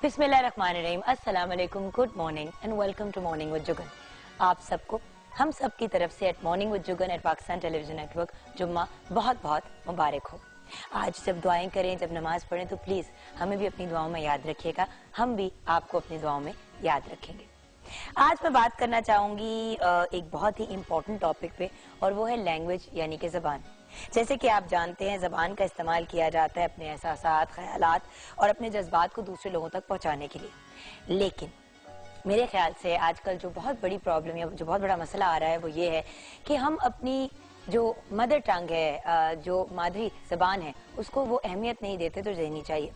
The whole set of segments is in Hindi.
बिस्मिल्लाहिर्रहमानिर्रहीम, अस्सलाम वालेकुम, good morning and welcome to morning with Juggan. आप सबको हम सब की तरफ से at morning with Juggan at Pakistan television network जुम्मा बहुत बहुत मुबारक हो। आज जब दुआएं करें, जब नमाज पढ़ें तो प्लीज़ हमें भी अपनी दुआओं में याद रखिएगा, हम भी आपको अपनी दुआओं में याद रखेंगे। आज मैं बात करना चाहूँगी एक बहुत ही इम्पोर्टेंट टॉपिक पे, और वो है लैंग्वेज यानी कि ज़बान। जैसे कि आप जानते हैं, ज़बान का इस्तेमाल किया जाता है अपने एहसासात, ख्यालात और अपने जज्बात को दूसरे लोगों तक पहुंचाने के लिए। लेकिन मेरे ख्याल से आजकल जो बहुत बड़ी प्रॉब्लम या जो बहुत बड़ा मसला आ रहा है वो ये है कि हम अपनी जो मदर टंग है, जो मादरी ज़बान है, उसको वो अहमियत नहीं देते तो देनी चाहिए।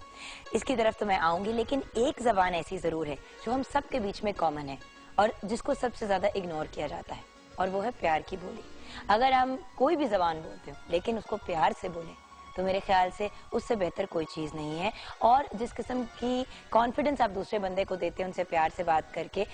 इसकी तरफ तो मैं आऊँगी, लेकिन एक ज़बान ऐसी ज़रूर है जो हम सब के बीच में कॉमन है और जिसको सबसे ज़्यादा इग्नोर किया जाता है, और वो है प्यार की बोली। अगर हम कोई भी ज़बान बोलते हो लेकिन उसको प्यार से बोलें तो मेरे ख्याल से उससे बेहतर कोई चीज़ नहीं है। और जिस किस्म की कॉन्फिडेंस आप दूसरे बंदे को देते हैं उनसे प्यार से बात करके,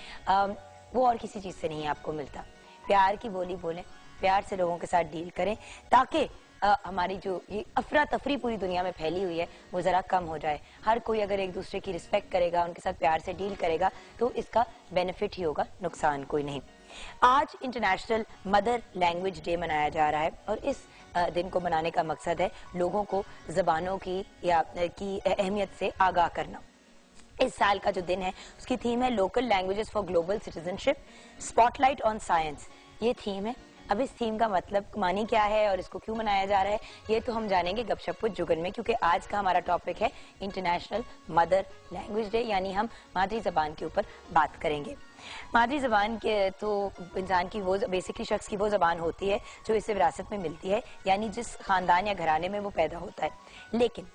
वो और किसी चीज़ से नहीं आपको मिलता। प्यार की बोली बोलें, प्यार से लोगों के साथ डील करें, ताकि हमारी जो ये अफरा तफरी पूरी दुनिया में फैली हुई है वो ज़रा कम हो जाए। हर कोई अगर एक दूसरे की रिस्पेक्ट करेगा, उनके साथ प्यार से डील करेगा तो इसका बेनिफिट ही होगा, नुकसान कोई नहीं। आज इंटरनेशनल मदर लैंग्वेज डे मनाया जा रहा है और इस दिन को मनाने का मकसद है लोगों को ज़बानों की अहमियत से आगाह करना। इस साल का जो दिन है उसकी थीम है local languages for global citizenship, spotlight on science. ये थीम है। अब इस थीम का मतलब मानी क्या है और इसको क्यों मनाया जा रहा है, ये तो हम जानेंगे गपशप विद जुगन में, क्योंकि आज का हमारा टॉपिक है इंटरनेशनल मदर लैंग्वेज डे, यानी हम मादरी ज़बान के ऊपर बात करेंगे। मादरी ज़बान के तो इंसान की वो बेसिकली शख्स की वो ज़बान होती है जो इसे विरासत में मिलती है, यानी जिस खानदान या घराने में वो पैदा होता है। लेकिन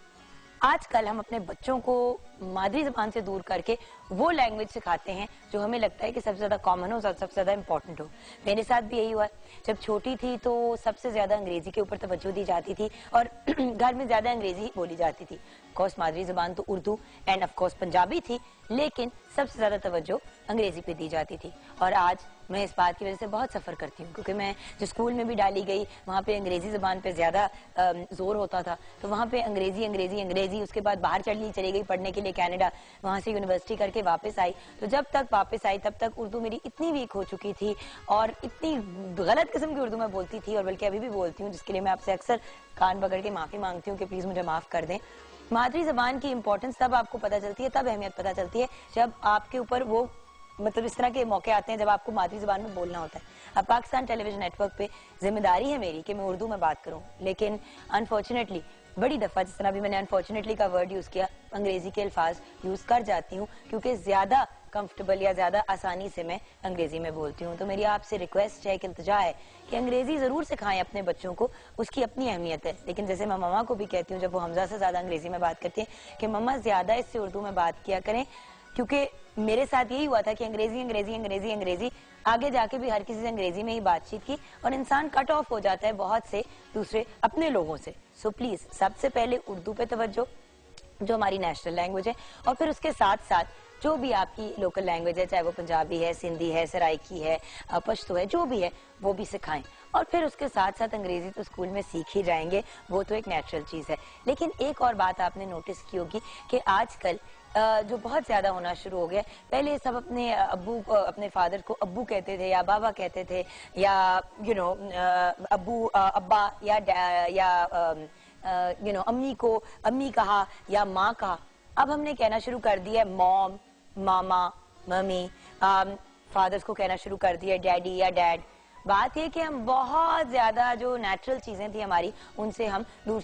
आजकल हम अपने बच्चों को मादरी ज़बान से दूर करके वो लैंग्वेज सिखाते हैं जो हमें लगता है कि सबसे ज़्यादा कॉमन हो, सबसे ज़्यादा इंपॉर्टेंट हो। मेरे साथ भी यही हुआ। जब छोटी थी तो सबसे ज़्यादा अंग्रेज़ी के ऊपर तवज्जो दी जाती थी और घर में ज़्यादा अंग्रेज़ी बोली जाती थी। ऑफकोर्स मादरी ज़बान तो उर्दू एंड ऑफकोर्स पंजाबी थी, लेकिन सबसे ज़्यादा तवज्जो अंग्रेज़ी पे दी जाती थी। और आज मैं इस बात की वजह से बहुत सफ़र करती हूँ, क्योंकि मैं जो स्कूल में भी डाली गई वहाँ पे अंग्रेज़ी ज़बान पे ज़्यादा जोर होता था। तो वहाँ पे अंग्रेज़ी अंग्रेज़ी अंग्रेज़ी, उसके बाद बाहर चली गई पढ़ने के लिए कनाडा, वहाँ से यूनिवर्सिटी करके वापस आई। तो जब तक वापस आई तब तक उर्दू मेरी इतनी वीक हो चुकी थी और इतनी गलत किस्म की उर्दू मैं बोलती थी, और बल्कि अभी भी बोलती हूँ, जिसके लिए मैं आपसे अक्सर कान पकड़ के माफ़ी मांगती हूँ कि प्लीज़ मुझे माफ़ कर दें। मादरी ज़बान की इंपॉर्टेंस तब आपको पता चलती है, तब अहमियत पता चलती है जब आपके ऊपर वो मतलब इस तरह के मौके आते हैं जब आपको मादरी ज़बान में बोलना होता है। अब पाकिस्तान टेलीविजन नेटवर्क पे जिम्मेदारी है मेरी कि मैं उर्दू में बात करूं, लेकिन अनफॉर्चुनेटली बड़ी दफ़ा, जिस तरह भी मैंने अनफॉर्चुनेटली का वर्ड यूज़ किया, अंग्रेज़ी के अल्फाज यूज़ कर जाती हूँ क्योंकि ज़्यादा कंफर्टेबल या ज़्यादा आसानी से मैं अंग्रेज़ी में बोलती हूँ। तो मेरी आपसे रिक्वेस्ट है कि इल्तिजा है कि अंग्रेज़ी ज़रूर सिखाएं अपने बच्चों को, उसकी अपनी अहमियत है। लेकिन जैसे मैं मम्मा को भी कहती हूँ जब वो हमजा से ज़्यादा अंग्रेज़ी में बात करती हैं कि मम्मा ज़्यादा इससे उर्दू में बात किया करें, क्योंकि मेरे साथ यही हुआ था कि अंग्रेजी अंग्रेजी अंग्रेजी अंग्रेजी, आगे जाके भी हर किसी से अंग्रेजी में ही बातचीत की और इंसान कट ऑफ हो जाता है बहुत से दूसरे अपने लोगों से। सो प्लीज सबसे पहले उर्दू पे तवज्जो, जो हमारी नेशनल लैंग्वेज है, और फिर उसके साथ साथ जो भी आपकी लोकल लैंग्वेज है, चाहे वो पंजाबी है, सिंधी है, सराइकी है, पश्तो है, जो भी है वो भी सिखाएं। और फिर उसके साथ साथ अंग्रेजी तो स्कूल में सीख ही जाएंगे, वो तो एक नेचुरल चीज़ है। लेकिन एक और बात आपने नोटिस की होगी कि आजकल जो बहुत ज्यादा होना शुरू हो गया, पहले सब अपने अब्बू अपने फादर को अब्बू कहते थे या बाबा कहते थे, या अब्बू अब्बा या अम्मी को अम्मी कहा या माँ कहा। अब हमने कहना शुरू कर दिया है मॉम, मामा, मम्मी, फादर्स को कहना शुरू कर दिया डैडी या डैड। बात यह कि हम बहुत ज्यादा जो नेचुरल चीजें थी हमारी, उनसे हम दूर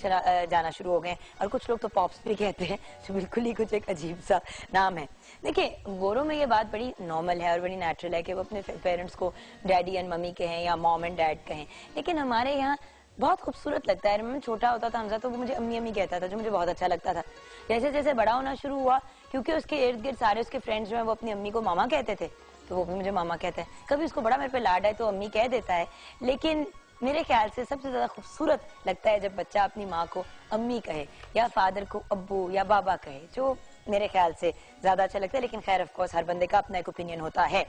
जाना शुरू हो गए। और कुछ लोग तो पॉप्स भी कहते हैं, जो बिल्कुल ही कुछ एक अजीब सा नाम है। देखिए, गोरों में ये बात बड़ी नॉर्मल है और बड़ी नेचुरल है कि वो अपने पेरेंट्स को डैडी एंड मम्मी कहें या मॉम एंड डैड कहें। लेकिन हमारे यहाँ बहुत खूबसूरत लगता है। मैं छोटा होता था हमजा, तो वो मुझे अम्मी अम्मी कहता था, जो मुझे बहुत अच्छा लगता था। जैसे जैसे बड़ा होना शुरू हुआ, क्योंकि उसके इर्द गिर्द सारे उसके फ्रेंड्स जो है वो अपनी अम्मी को मामा कहते थे, तो वो भी मुझे मामा कहता है। कभी उसको बड़ा मेरे पे लाड है तो अम्मी कह देता है। लेकिन मेरे ख्याल से सबसे ज्यादा खूबसूरत लगता है जब बच्चा अपनी माँ को अम्मी कहे या फादर को अब्बू या बाबा कहे, जो मेरे ख्याल से ज्यादा अच्छा लगता है। लेकिन खैर ऑफ कोर्स हर बंदे का अपना एक ओपिनियन होता है।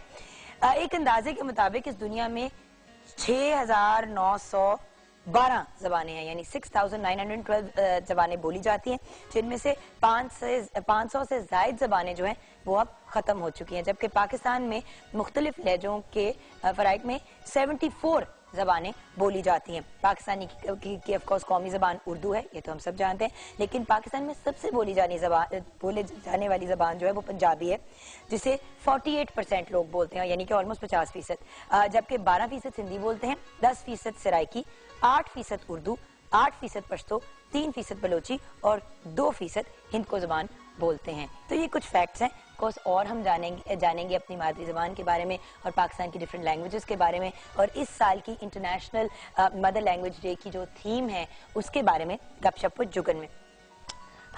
एक अंदाजे के मुताबिक इस दुनिया में 6,900 12 जबानें हैं, यानी 6,912 जबानें बोली जाती हैं, जिनमें से 500 से ज्यादा जबानें जो हैं वो अब खत्म हो चुकी हैं, जबकि पाकिस्तान में मुख्तलिफ लहजों के फराइक में 74 जबानें बोली जाती हैं। पाकिस्तानी की ऑफ कोर्स कौमी जबान उर्दू है, ये तो हम सब जानते हैं, लेकिन पाकिस्तान में सबसे बोले जाने वाली जबान जो है वो पंजाबी है, जिसे 48% लोग बोलते हैं, यानी कि ऑलमोस्ट 50%, जबकि 12% हिंदी बोलते हैं, 10% सराइकी, 8% उर्दू, 8% पश्तो, 3% बलोची और 2% हिंद को जबान बोलते हैं। तो ये कुछ फैक्ट्स हैं। कोर्स और हम जानेंगे अपनी मादरी जबान के बारे में और पाकिस्तान की डिफरेंट लैंग्वेजेस के बारे में, और इस साल की इंटरनेशनल मदर लैंग्वेज डे की जो थीम है उसके बारे में गपशप विद जुगन में।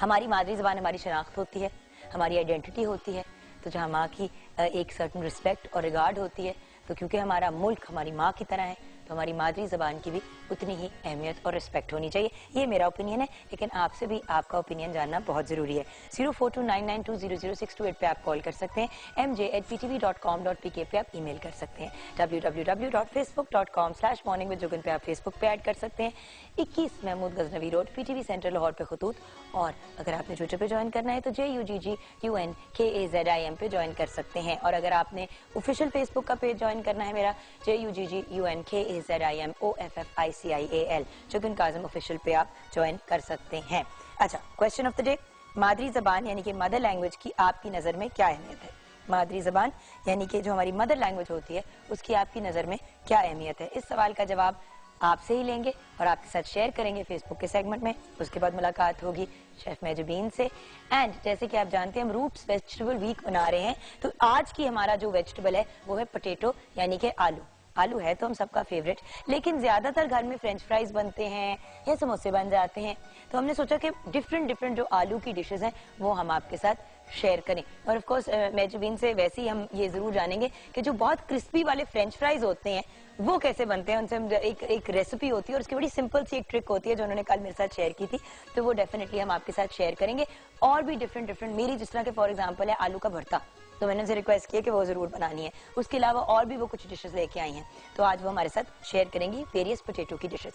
हमारी मादरी जबान हमारी शनाख्त होती है, हमारी आइडेंटिटी होती है, तो जहाँ माँ की एक सर्टन रिस्पेक्ट और रिगार्ड होती है, तो क्योंकि हमारा मुल्क हमारी माँ की तरह है, तो हमारी मादरी जबान की भी उतनी ही अहमियत और रिस्पेक्ट होनी चाहिए। ये मेरा ओपिनियन है, लेकिन आपसे भी आपका ओपिनियन जानना बहुत जरूरी है। 042992000628 पे आप कॉल कर सकते हैं, mj@ptv.com.pk पे आप ईमेल कर सकते हैं, www.facebook.com/morningwithjugan पे आप फेसबुक पे ऐड कर सकते हैं, 21 Mahmood Ghaznavi road PTV centre Lahore पे खतूत, और अगर आपने ट्विटर पे ज्वाइन करना है तो JUGGUNKAZIM पे ज्वाइन कर सकते हैं, और अगर आपने ऑफिशियल फेसबुक का पेज ज्वाइन करना है मेरा JUGGUNKAZIMOFFICIAL जुगन काज़िम ऑफिशियल पे आप ज्वाइन कर सकते हैं। अच्छा, क्वेश्चन ऑफ द डे, मादरी जबान यानी कि मदर लैंग्वेज की आपकी नज़र में क्या अहमियत है? मादरी जबान यानी कि जो हमारी मदर लैंग्वेज होती है उसकी आपकी नज़र में क्या अहमियत है? इस सवाल का जवाब आपसे ही लेंगे और आपके साथ शेयर करेंगे फेसबुक के सेगमेंट में। उसके बाद मुलाकात होगी शेफ मेजबीन से। एंड जैसे कि आप जानते हैं हम रूट्स वेजिटेबल वीक बना रहे हैं, तो आज की हमारा जो वेजिटेबल है वो है पोटैटो यानी कि आलू। आलू है तो हम सबका फेवरेट, लेकिन ज्यादातर घर में फ्रेंच फ्राइज बनते हैं या समोसे बन जाते हैं, तो हमने सोचा कि डिफरेंट जो आलू की डिशेस हैं वो हम आपके साथ शेयर करें। और ऑफ कोर्स मेजबीन से वैसे ही हम ये जरूर जानेंगे कि जो बहुत क्रिस्पी वाले फ्रेंच फ्राइज होते हैं वो कैसे बनते हैं। उनसे हम एक रेसिपी होती है और उसकी बड़ी सिंपल सी एक ट्रिक होती है जो उन्होंने कल मेरे साथ शेयर की थी, तो वो डेफिनेटली हम आपके साथ शेयर करेंगे। और भी डिफरेंट मेरी जिस तरह के फॉर एग्जाम्पल है आलू का भरता, तो मैंने उनसे रिक्वेस्ट किया कि वो जरूर बनानी है। उसके अलावा और भी वो कुछ डिशेस लेके आई हैं, तो आज वो हमारे साथ शेयर करेंगी वेरियस पोटैटो की डिशेस।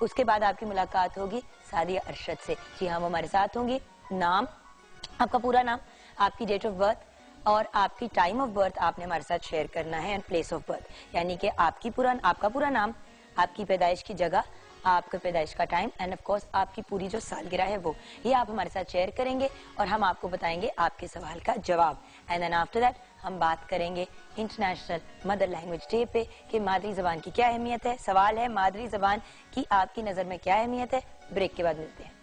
उसके बाद आपकी मुलाकात होगी सादिया अरशद से। जी हाँ, वो हमारे साथ होंगी। नाम, आपका पूरा नाम, आपकी डेट ऑफ बर्थ और आपकी टाइम ऑफ बर्थ आपने हमारे साथ शेयर करना है, एंड प्लेस ऑफ बर्थ, यानी कि आपका पूरा नाम, आपकी पैदाइश की जगह, आपके पैदाइश का टाइम, एंड ऑफ कोर्स आपकी पूरी जो सालगिरह है वो, ये आप हमारे साथ शेयर करेंगे और हम आपको बताएंगे आपके सवाल का जवाब। एंड देन आफ्टर दैट हम बात करेंगे इंटरनेशनल मदर लैंग्वेज डे पे कि मादरी जबान की क्या अहमियत है। सवाल है मादरी जबान की आपकी नजर में क्या अहमियत है। ब्रेक के बाद मिलते हैं।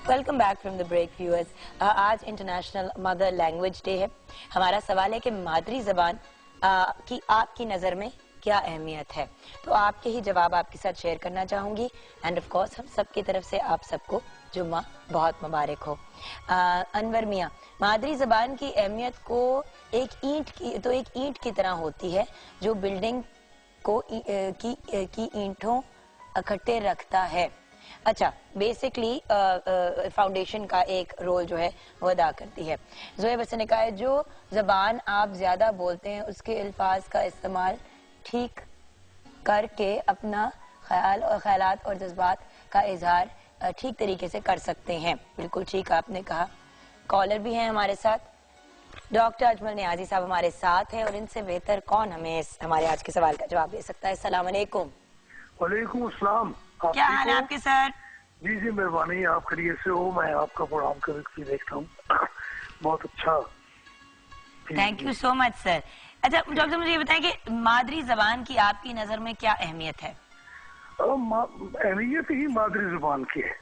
Welcome back from the break viewers. आज इंटरनेशनल मदर लैंग्वेज डे है। हमारा सवाल है कि मादरी जबान की आपकी नज़र में क्या अहमियत है, तो आपके ही जवाब आपके साथ शेयर करना चाहूंगी। एंड ऑफ कोर्स हम सब की तरफ से आप सबको जुम्मा बहुत मुबारक हो। अनवर मियाँ, मादरी जबान की अहमियत को एक ईंट की तरह होती है जो बिल्डिंग को की ईंटों इकट्ठे रखता है। अच्छा, बेसिकली फाउंडेशन का एक रोल जो है वो अदा करती है। जोएब हसन ने कहा है जो जबान आप ज्यादा बोलते हैं उसके अल्फाज का इस्तेमाल ठीक करके अपना ख्यालात और जज्बात का इजहार ठीक तरीके से कर सकते हैं। बिल्कुल ठीक आपने कहा। कॉलर भी हैं हमारे साथ, डॉक्टर अजमल नियाजी साहब हमारे साथ हैं, और इनसे बेहतर कौन हमें हमारे आज के सवाल का जवाब दे सकता है। अस्सलाम वालेकुम। वालेकुम अस्सलाम। क्या हाल है आपके सर? जी जी मेहरबानी, आप खैरियत से हो? मैं आपका प्रोग्राम कभी देखता हूँ, बहुत अच्छा। Thank you so much sir. अच्छा डॉक्टर, मुझे ये बताएं कि मादरी जबान की आपकी नजर में क्या अहमियत है? अहमियत ही मादरी जबान की है।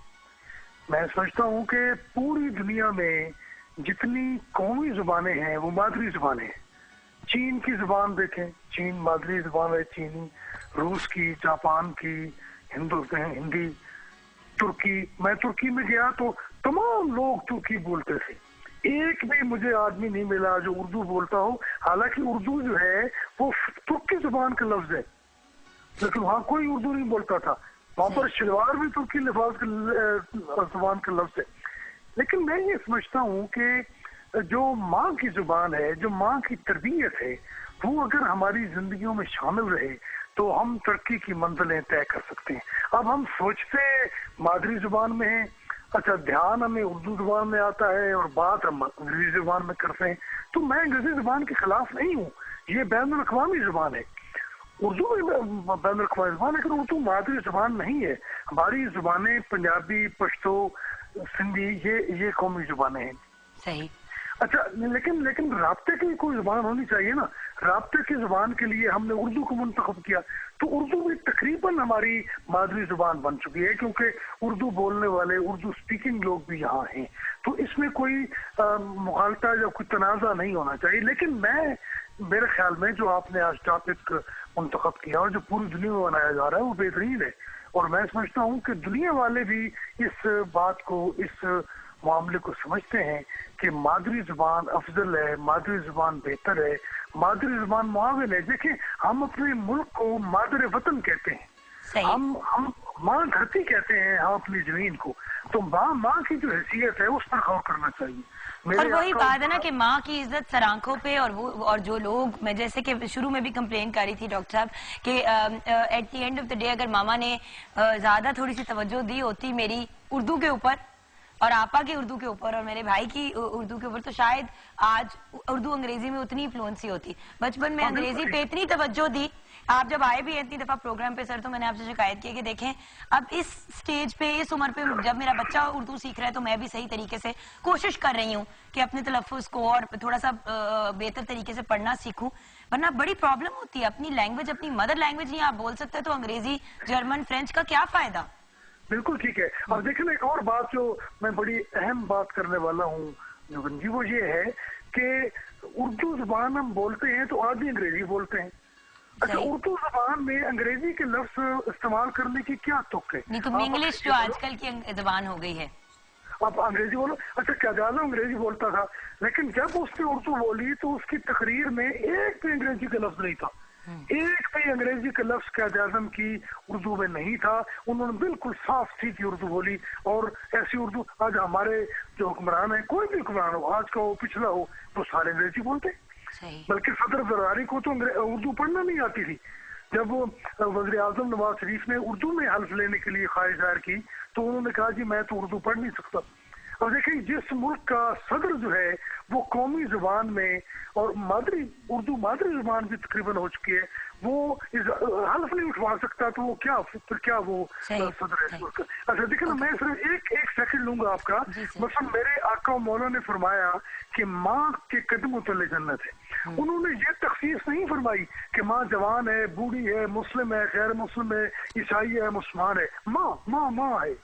मैं समझता हूँ कि पूरी दुनिया में जितनी कौमी जुबानें हैं वो मादरी जुबानें हैं। चीन की जुबान देखें, चीन मादरी जुबान है चीनी, रूस की, जापान की, हिंदी, तुर्की। मैं तुर्की में गया तो तमाम लोग तुर्की बोलते थे, एक भी मुझे आदमी नहीं मिला जो उर्दू बोलता हो। हालांकि उर्दू जो है वो तुर्की जुबान का लफ्ज है, लेकिन वहाँ कोई उर्दू नहीं बोलता था। वहाँ पर शलवार भी तुर्की लिफाज का जुबान का लफ्ज है। लेकिन मैं ये समझता हूँ कि जो माँ की जुबान है, जो माँ की तरबियत है, वो अगर हमारी जिंदगियों में शामिल रहे तो हम तरक्की की मंजिलें तय कर सकते हैं। अब हम सोचते मादरी जुबान में है, अच्छा ध्यान हमें उर्दू जुबान में आता है और बात हम अंग्रेजी जुबान में करते हैं। तो मैं अंग्रेजी जुबान के खिलाफ नहीं हूँ, ये बैनुल अक़वामी जुबान है, उर्दू भी बैनुल अक़वामी जुबान है, लेकिन उर्दू मादरी जुबान नहीं है। हमारी जुबानें पंजाबी, पश्तो, सिंधी, ये कौमी जुबानें हैं। सही। अच्छा, लेकिन राब्ते की कोई जुबान होनी चाहिए ना। राब्ते की जुबान के लिए हमने उर्दू को मुंतखब किया, तो उर्दू भी तकरीबन हमारी मादरी जुबान बन चुकी है, क्योंकि उर्दू बोलने वाले, उर्दू स्पीकिंग लोग भी यहाँ हैं। तो इसमें कोई मुखालता या कोई तनाज़ा नहीं होना चाहिए। लेकिन मेरे ख्याल में जो आपने आज टॉपिक मुंतखब किया और जो पूरी दुनिया में बनाया जा रहा है वो बेहतरीन है। और मैं समझता हूँ कि दुनिया वाले भी इस बात को, इस मामले को समझते हैं कि मादरी जुबान अफजल है, मादरी जुबान बेहतर है, मादरी जुबान मुआविन है। देखिए, हम अपने मुल्क को मादर वतन कहते हैं, हम माँ धरती कहते हैं, हम अपनी जमीन को। तो माँ की जो हैसियत है उस पर गौर करना चाहिए। और वही बात है ना कि माँ की इज्जत सर आंखों पे, और जो लोग, मैं जैसे कि शुरू में भी कंप्लेन कर रही थी डॉक्टर साहब कि at the end of the day अगर मामा ने ज्यादा थोड़ी सी तवज्जो दी होती मेरी उर्दू के ऊपर और आपा की उर्दू के ऊपर और मेरे भाई की उर्दू के ऊपर, तो शायद आज उर्दू अंग्रेजी में उतनी फ्लुएंसी होती। बचपन में अंग्रेजी पे इतनी तवज्जो दी। आप जब आए भी इतनी दफा प्रोग्राम पे सर, तो मैंने आपसे शिकायत की कि देखें अब इस स्टेज पे, इस उम्र पे जब मेरा बच्चा उर्दू सीख रहा है तो मैं भी सही तरीके से कोशिश कर रही हूँ कि अपने तलफ़्फ़ुज़ को और थोड़ा सा बेहतर तरीके से पढ़ना सीखूं। वरना बड़ी प्रॉब्लम होती है। अपनी लैंग्वेज, अपनी मदर लैंग्वेज नहीं आप बोल सकते तो अंग्रेजी, जर्मन, फ्रेंच का क्या फायदा। बिल्कुल ठीक है। अब देखिए, एक और बात जो मैं बड़ी अहम बात करने वाला हूँ जुगन जी, वो ये है कि उर्दू जुबान हम बोलते हैं तो आधी अंग्रेजी बोलते हैं। अच्छा, उर्दू जुबान में अंग्रेजी के लफ्ज इस्तेमाल करने की क्या तुक है? नहीं तो इंग्लिश जो आजकल की जुबान हो गई है, आप अंग्रेजी बोलो। अच्छा, क्याज़ाज़म अंग्रेजी बोलता था, लेकिन जब उसने उर्दू बोली तो उसकी तकरीर में एक भी अंग्रेजी का लफ्ज नहीं था, एक भी अंग्रेजी का लफ्ज क्याज़ाज़म की उर्दू में नहीं था। उन्होंने बिल्कुल साफ सीधी उर्दू बोली। और ऐसी उर्दू आज हमारे जो हुक्मरान है, कोई भी हुक्मरान हो, आज का हो पिछला हो, तो सारे अंग्रेजी बोलते। बल्कि सदर जरदारी को तो उर्दू पढ़ना नहीं आती थी। जब वज़ीर आज़म नवाज शरीफ ने उर्दू में हल्फ लेने के लिए ख्वाहिश जाहिर की तो उन्होंने कहा जी मैं तो उर्दू पढ़ नहीं सकता। अब देखिए, जिस मुल्क का सदर जो है वो कौमी जुबान में और उर्दू मादरी जुबान भी तकरीबन हो चुकी है, वो हल्फ नहीं उठवा सकता, तो वो क्या वो सदर है। अच्छा देखिए ना, मैं सिर्फ एक सेकंड लूंगा आपका। मतलब मेरे आका मौला ने फरमाया कि माँ के कदमों तले जन्नत है। उन्होंने ये तखसीस नहीं फरमाई कि माँ जवान है, बूढ़ी है, मुस्लिम है, गैर मुस्लिम है, ईसाई है, मुसलमान है। माँ है।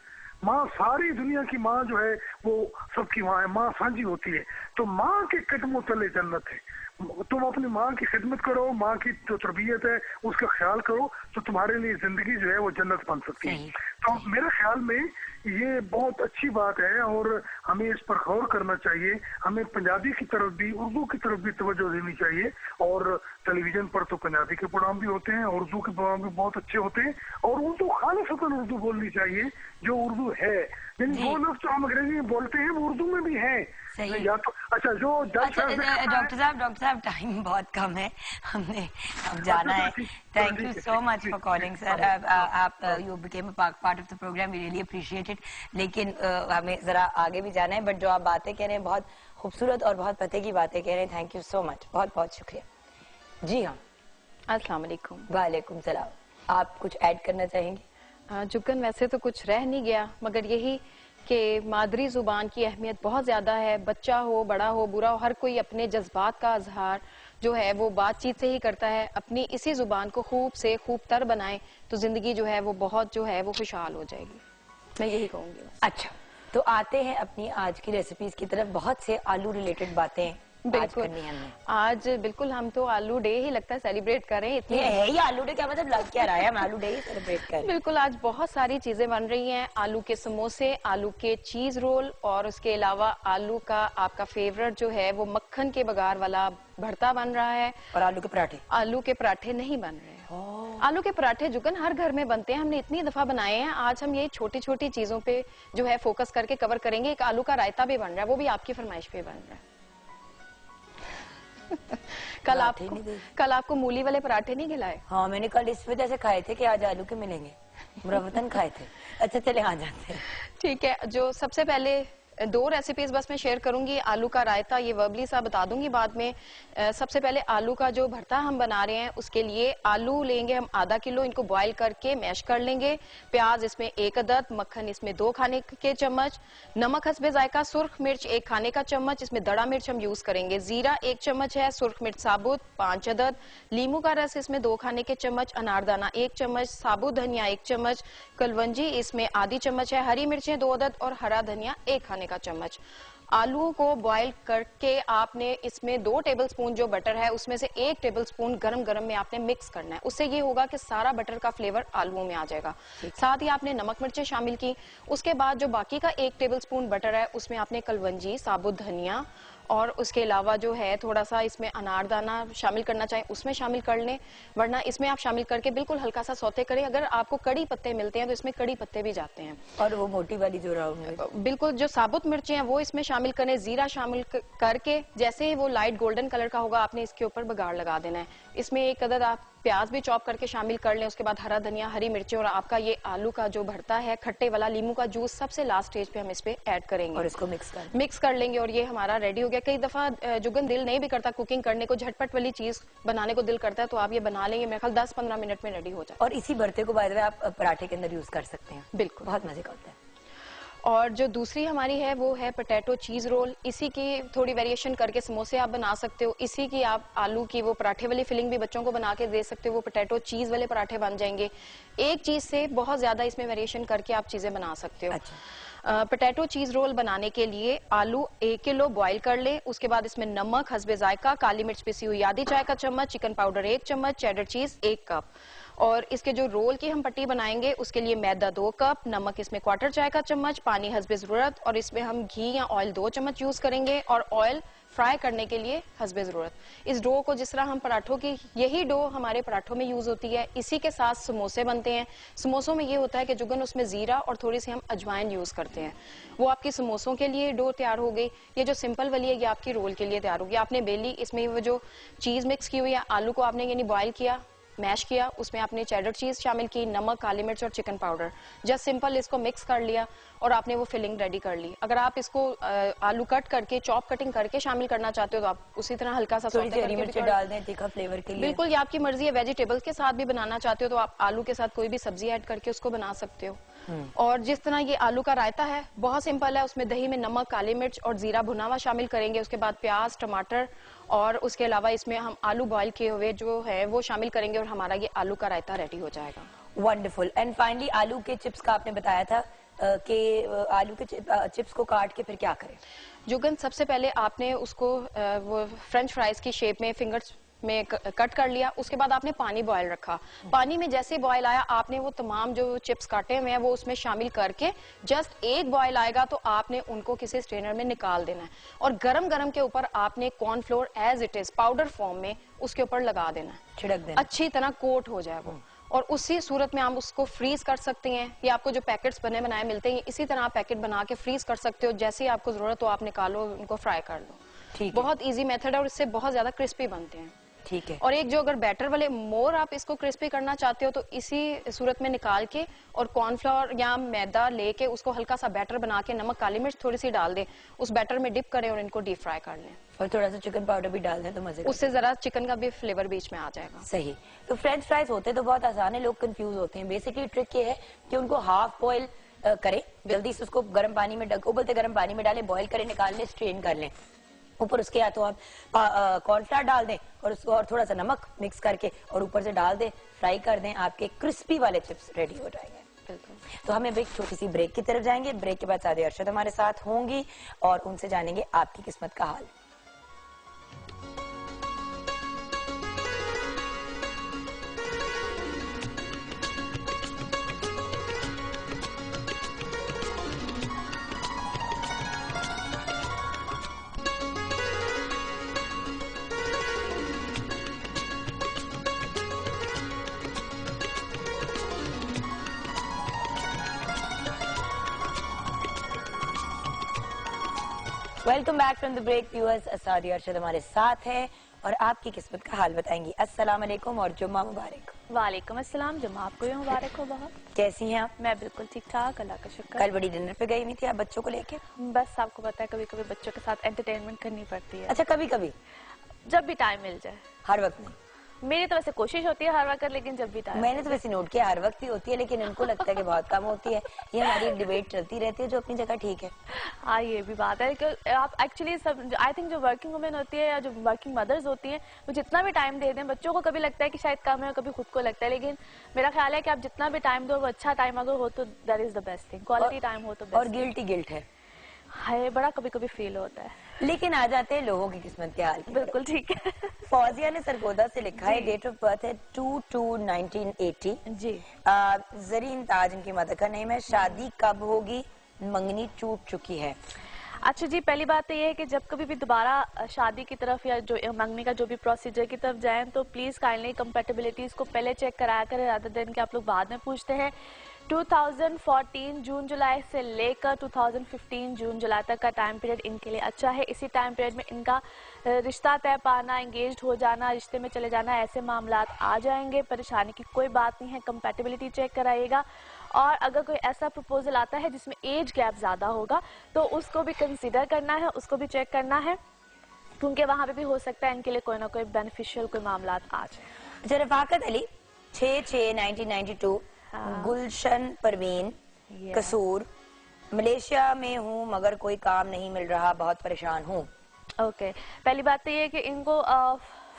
माँ सारी दुनिया की माँ जो है वो सबकी माँ है, माँ साझी होती है। तो माँ के कदमों तले जन्नत है। तुम अपनी माँ की खिदमत करो, माँ की जो तरबियत है उसका ख्याल करो, तो तुम्हारे लिए जिंदगी जो है वो जन्नत बन सकती है। तो मेरे ख्याल में ये बहुत अच्छी बात है और हमें इस पर गौर करना चाहिए। हमें पंजाबी की तरफ भी, उर्दू की तरफ भी तवज्जो देनी चाहिए। और टेलीविजन पर तो पंजाबी के प्रोग्राम भी होते हैं, उर्दू के प्रोग्राम भी बहुत अच्छे होते हैं। और उर्दू खालिसतन उर्दू बोलनी चाहिए जो उर्दू है। यानी वो लफ्ज़ जो हम अंग्रेजी में बोलते हैं वो उर्दू में भी है। या तो अच्छा जो डॉक्टर साहब टाइम बहुत कम है, हमने अब जाना है। Thank you so much for calling sir. आप you became a part of the programme, we really appreciate it. लेकिन हमें जरा आगे भी जाना है, बट जो आप बातें कह रहे हैं बहुत खूबसूरत और बहुत पते की बातें कह रहे हैं। थैंक यू सो मच, बहुत बहुत शुक्रिया। जी हाँ, अस्सलाम वालेकुम। वालेकुम सलाम। आप कुछ ऐड करना चाहेंगे? जुगन, वैसे तो कुछ रह नहीं गया, मगर यही कि मादरी जुबान की अहमियत बहुत ज्यादा है। बच्चा हो, बड़ा हो, बुरा हो, हर कोई अपने जज्बात का इजहार जो है वो बातचीत से ही करता है। अपनी इसी जुबान को खूब से खूब तर बनाए तो जिंदगी जो है वो बहुत जो है वो खुशहाल हो जाएगी। मैं यही कहूंगी। अच्छा, तो आते हैं अपनी आज की रेसिपीज की तरफ। बहुत से आलू रिलेटेड बातें बिल्कुल करनी है हमने। आज बिल्कुल हम तो आलू डे ही लगता है सेलिब्रेट करें इतनी। ये है ही आलू डे, क्या मतलब लग क्या रहा है, हम आलू डे ही सेलिब्रेट करें। बिल्कुल आज बहुत सारी चीजें बन रही हैं, आलू के समोसे, आलू के चीज रोल, और उसके अलावा आलू का आपका फेवरेट जो है वो मक्खन के बघार वाला भरता बन रहा है, और आलू के पराठे। आलू के पराठे नहीं बन रहे हैं। आलू के पराठे जुगन हर घर में बनते हैं, हमने इतनी दफा बनाए हैं। आज हम ये छोटी छोटी चीजों पे जो है फोकस करके कवर करेंगे। एक आलू का रायता भी बन रहा है, वो भी आपकी फरमाइश पे बन रहा है। कल आपको मूली वाले पराठे नहीं खिलाए? हाँ मैंने कल इस वजह से खाए थे कि आज आलू के मिलेंगे, मुरव्वतन खाए थे। अच्छा चले आ जाते हैं। ठीक है, जो सबसे पहले दो रेसिपीज बस मैं शेयर करूंगी। आलू का रायता ये वर्बली सा बता दूंगी बाद में। सबसे पहले आलू का जो भरता हम बना रहे हैं उसके लिए आलू लेंगे हम आधा किलो, इनको बॉईल करके मैश कर लेंगे। प्याज इसमें 1 अदद, मक्खन इसमें 2 खाने के चम्मच, नमक हस्बे जायका, सुर्ख मिर्च 1 खाने का चम्मच, इसमें दड़ा मिर्च हम यूज करेंगे, जीरा 1 चम्मच है, सुर्ख मिर्च साबुत 5 अदद, लीमू का रस इसमें 2 खाने के चम्मच, अनारदाना 1 चम्मच, साबुत धनिया 1 चम्मच, कलवंजी इसमें आधी चम्मच है, हरी मिर्चें 2 अदद और हरा धनिया 1 खाने का चम्मच। आलूओं को बॉईल करके आपने इसमें 2 टेबलस्पून जो बटर है उसमें से 1 टेबलस्पून गरम गरम में आपने मिक्स करना है। उससे ये होगा कि सारा बटर का फ्लेवर आलूओं में आ जाएगा। साथ ही आपने नमक मिर्चें शामिल की। उसके बाद जो बाकी का 1 टेबलस्पून बटर है उसमें आपने कलवंजी, साबुत धनिया और उसके अलावा जो है थोड़ा सा इसमें अनारदाना शामिल करना चाहें उसमें शामिल कर लें, वरना इसमें आप शामिल करके बिल्कुल हल्का सा सौते करें। अगर आपको कड़ी पत्ते मिलते हैं तो इसमें कड़ी पत्ते भी जाते हैं। और वो मोटी वाली जो राउंड, बिल्कुल जो साबुत मिर्चें हैं वो इसमें शामिल करें। जीरा शामिल करके जैसे ही वो लाइट गोल्डन कलर का होगा आपने इसके ऊपर बघाड़ लगा देना है। इसमें 1 अदद आप प्याज भी चॉप करके शामिल कर लें। उसके बाद हरा धनिया, हरी मिर्चें और आपका ये आलू का जो भरता है खट्टे वाला, लीमू का जूस सबसे लास्ट स्टेज पे हम इस पे ऐड करेंगे और इसको मिक्स कर लेंगे और ये हमारा रेडी हो गया। कई दफा जुगन दिल नहीं भी करता कुकिंग करने को, झटपट वाली चीज बनाने को दिल करता है तो आप ये बना लेंगे, मेरे ख्याल 10-15 मिनट में रेडी हो जाए। और इसी भरते को बाय द वे आप पराठे के अंदर यूज कर सकते हैं, बिल्कुल बहुत मजे का होता है। और जो दूसरी हमारी है वो है पोटैटो चीज रोल। इसी की थोड़ी वेरिएशन करके समोसे आप बना सकते हो, इसी की आप आलू की वो पराठे वाली फिलिंग भी बच्चों को बना के दे सकते हो, वो पोटैटो चीज वाले पराठे बन जाएंगे। एक चीज से बहुत ज्यादा इसमें वेरिएशन करके आप चीजें बना सकते हो। अच्छा। पोटैटो चीज रोल बनाने के लिए आलू 1 किलो बॉईल कर ले। उसके बाद इसमें नमक हस्बे जायका, काली मिर्च पिसी हुई आधी चाय का चम्मच, चिकन पाउडर 1 चम्मच, चेडर चीज 1 कप। और इसके जो रोल की हम पट्टी बनाएंगे उसके लिए मैदा 2 कप, नमक इसमें 1/4 चाय का चम्मच, पानी हस्बे जरूरत, और इसमें हम घी या ऑयल 2 चम्मच यूज करेंगे और ऑयल फ्राई करने के लिए हस्बे जरूरत। इस डो को जिस तरह हम पराठों की, यही डो हमारे पराठों में यूज होती है, इसी के साथ समोसे बनते हैं। समोसों में ये होता है कि जुगन उसमें जीरा और थोड़ी सी हम अजवाइन यूज करते हैं। वो आपकी समोसों के लिए डो तैयार हो गई। ये जो सिंपल वाली है ये आपकी रोल के लिए तैयार होगी। आपने बेली, इसमें वो जो चीज मिक्स की हुई है, आलू को आपने यानी बॉयल किया, मैश किया, उसमें आपने चेडर चीज शामिल की, नमक, काली मिर्च और चिकन पाउडर, जस्ट सिंपल इसको मिक्स कर लिया और आपने वो फिलिंग रेडी कर ली। अगर आप इसको आलू कट करके, चॉप कटिंग करके शामिल करना चाहते हो तो आप उसी तरह हल्का सा हरी मिर्च डाल दें तीखा फ्लेवर के लिए। बिल्कुल, ये आपकी मर्जी है। वेजिटेबल्स के साथ भी बनाना चाहते हो तो आप आलू के साथ कोई भी सब्जी ऐड करके उसको बना सकते हो। और जिस तरह ये आलू का रायता है बहुत सिंपल है, उसमें दही में नमक, काली मिर्च और जीरा भुना हुआ शामिल करेंगे। उसके बाद प्याज, टमाटर और उसके अलावा इसमें हम आलू बॉईल किए हुए जो है वो शामिल करेंगे और हमारा ये आलू का रायता रेडी हो जाएगा। वंडरफुल। एंड फाइनली आलू के चिप्स का आपने बताया था कि आलू के चिप्स को काट के फिर क्या करें? जुगन, सबसे पहले आपने उसको वो फ्रेंच फ्राइज की शेप में फिंगर्स में कट कर लिया। उसके बाद आपने पानी बॉयल रखा। पानी में जैसे बॉयल आया आपने वो तमाम जो चिप्स काटे हुए हैं वो उसमें शामिल करके जस्ट एक बॉयल आएगा तो आपने उनको किसी स्ट्रेनर में निकाल देना है और गरम गरम के ऊपर आपने cornflour as it is powder form में उसके ऊपर लगा देना है, छिड़क देना, अच्छी तरह कोट हो जाए वो। और उसी सूरत में आप उसको फ्रीज कर सकते हैं। ये आपको जो पैकेट्स बने बनाए मिलते हैं इसी तरह आप पैकेट बना के फ्रीज कर सकते हो। जैसे ही आपको जरूरत हो आप निकालो, उनको फ्राई कर लो। ठीक, बहुत इजी मेथड है और इससे बहुत ज्यादा क्रिस्पी बनते हैं। ठीक है। और एक जो अगर बैटर वाले मोर आप इसको क्रिस्पी करना चाहते हो तो इसी सूरत में निकाल के और कॉर्नफ्लोर या मैदा लेके उसको हल्का सा बैटर बना के नमक, काली मिर्च थोड़ी सी डाल दें, उस बैटर में डिप करें और इनको डीप फ्राई कर लें। और थोड़ा सा चिकन पाउडर भी डाल दें तो मजे, उससे जरा चिकन का भी फ्लेवर बीच में आ जाएगा। सही। तो फ्रेंच फ्राइज होते तो बहुत आसान है, लोग कंफ्यूज होते हैं। बेसिकली ट्रिक ये है कि उनको हाफ बॉयल करें, जल्दी से उसको गर्म पानी में उबलते गर्म पानी में डालें, बॉयल करें, निकाल लें, स्ट्रेन कर लें। ऊपर उसके या तो आप कॉर्नफ्लावर डाल दें और उसको और थोड़ा सा नमक मिक्स करके और ऊपर से डाल दें, फ्राई कर दें, आपके क्रिस्पी वाले चिप्स रेडी हो जाएंगे। तो हम एक छोटी सी ब्रेक की तरफ जाएंगे। ब्रेक के बाद सादी अरशद हमारे साथ होंगी और उनसे जानेंगे आपकी किस्मत का हाल। Welcome back from the break viewers. Asadi Arshad हमारे साथ है और आपकी किस्मत का हाल बताएंगी। अस्सलाम वालेकुम और जुम्मा मुबारक। वालेकुम अस्सलाम, जुम्मा आपको भी मुबारक हो। बहुत कैसी हैं आप? मैं बिल्कुल ठीक ठाक, अल्लाह का शुक्र। कल बड़ी डिनर पे गई हुई थी आप बच्चों को लेके? बस आपको पता है कभी कभी बच्चों के साथ एंटरटेनमेंट करनी पड़ती है। अच्छा, कभी कभी? जब भी टाइम मिल जाए। हर वक्त नहीं? मेरी तो वैसे कोशिश होती है हर वक्त, लेकिन जब भी टाइम। मैंने तो वैसे नोट किया हर वक्त ही होती है, लेकिन इनको लगता है कि बहुत कम होती है। ये हमारी एक डिबेट चलती रहती है जो अपनी जगह ठीक है। हाँ, ये भी बात है कि आप एक्चुअली सब, आई थिंक जो वर्किंग वुमेन होती है या जो वर्किंग मदर्स होती हैं, वो जितना भी टाइम दे दें बच्चों को, कभी लगता है कि शायद कम है, कभी खुद को लगता है, लेकिन मेरा ख्याल है कि आप जितना भी टाइम दो वो अच्छा टाइम अगर हो तो that is the best thing. Quality time हो तो बेस्ट। और गिल्ट है बड़ा कभी कभी फील होता है। लेकिन आ जाते हैं लोगों की किस्मत के हाल की। बिल्कुल ठीक है। फौजिया ने सरगोदा से लिखा है, डेट ऑफ बर्थ है 2/2/1980 जी। जरीन ताज इनकी मदर का नेम है। शादी कब होगी? मंगनी टूट चुकी है। अच्छा जी, पहली बात तो ये है कि जब कभी भी दोबारा शादी की तरफ या जो मंगनी का जो भी प्रोसीजर की तरफ जाएं तो प्लीज काइंडली कंपैटिबिलिटीज को पहले चेक कराया करें, रादर देन कि आप लोग बाद में पूछते हैं। 2014 जून जुलाई से लेकर 2015 जून जुलाई तक का टाइम पीरियड इनके लिए अच्छा है। इसी टाइम पीरियड में इनका रिश्ता तय पाना, एंगेज्ड हो जाना, रिश्ते में चले जाना, ऐसे मामला आ जाएंगे। परेशानी की कोई बात नहीं है, कंपैटिबिलिटी चेक कराइएगा। और अगर कोई ऐसा प्रपोजल आता है जिसमें एज गैप ज्यादा होगा तो उसको भी कंसीडर करना है, उसको भी चेक करना है, क्योंकि वहां पे भी हो सकता है इनके लिए कोई ना कोई बेनिफिशियल कोई मामला आ जाए। अच्छा, रफाकत अली 6/6/1992, गुलशन परवीन, कसूर, मलेशिया में हूँ मगर कोई काम नहीं मिल रहा, बहुत परेशान हूँ। ओके, पहली बात तो ये है कि इनको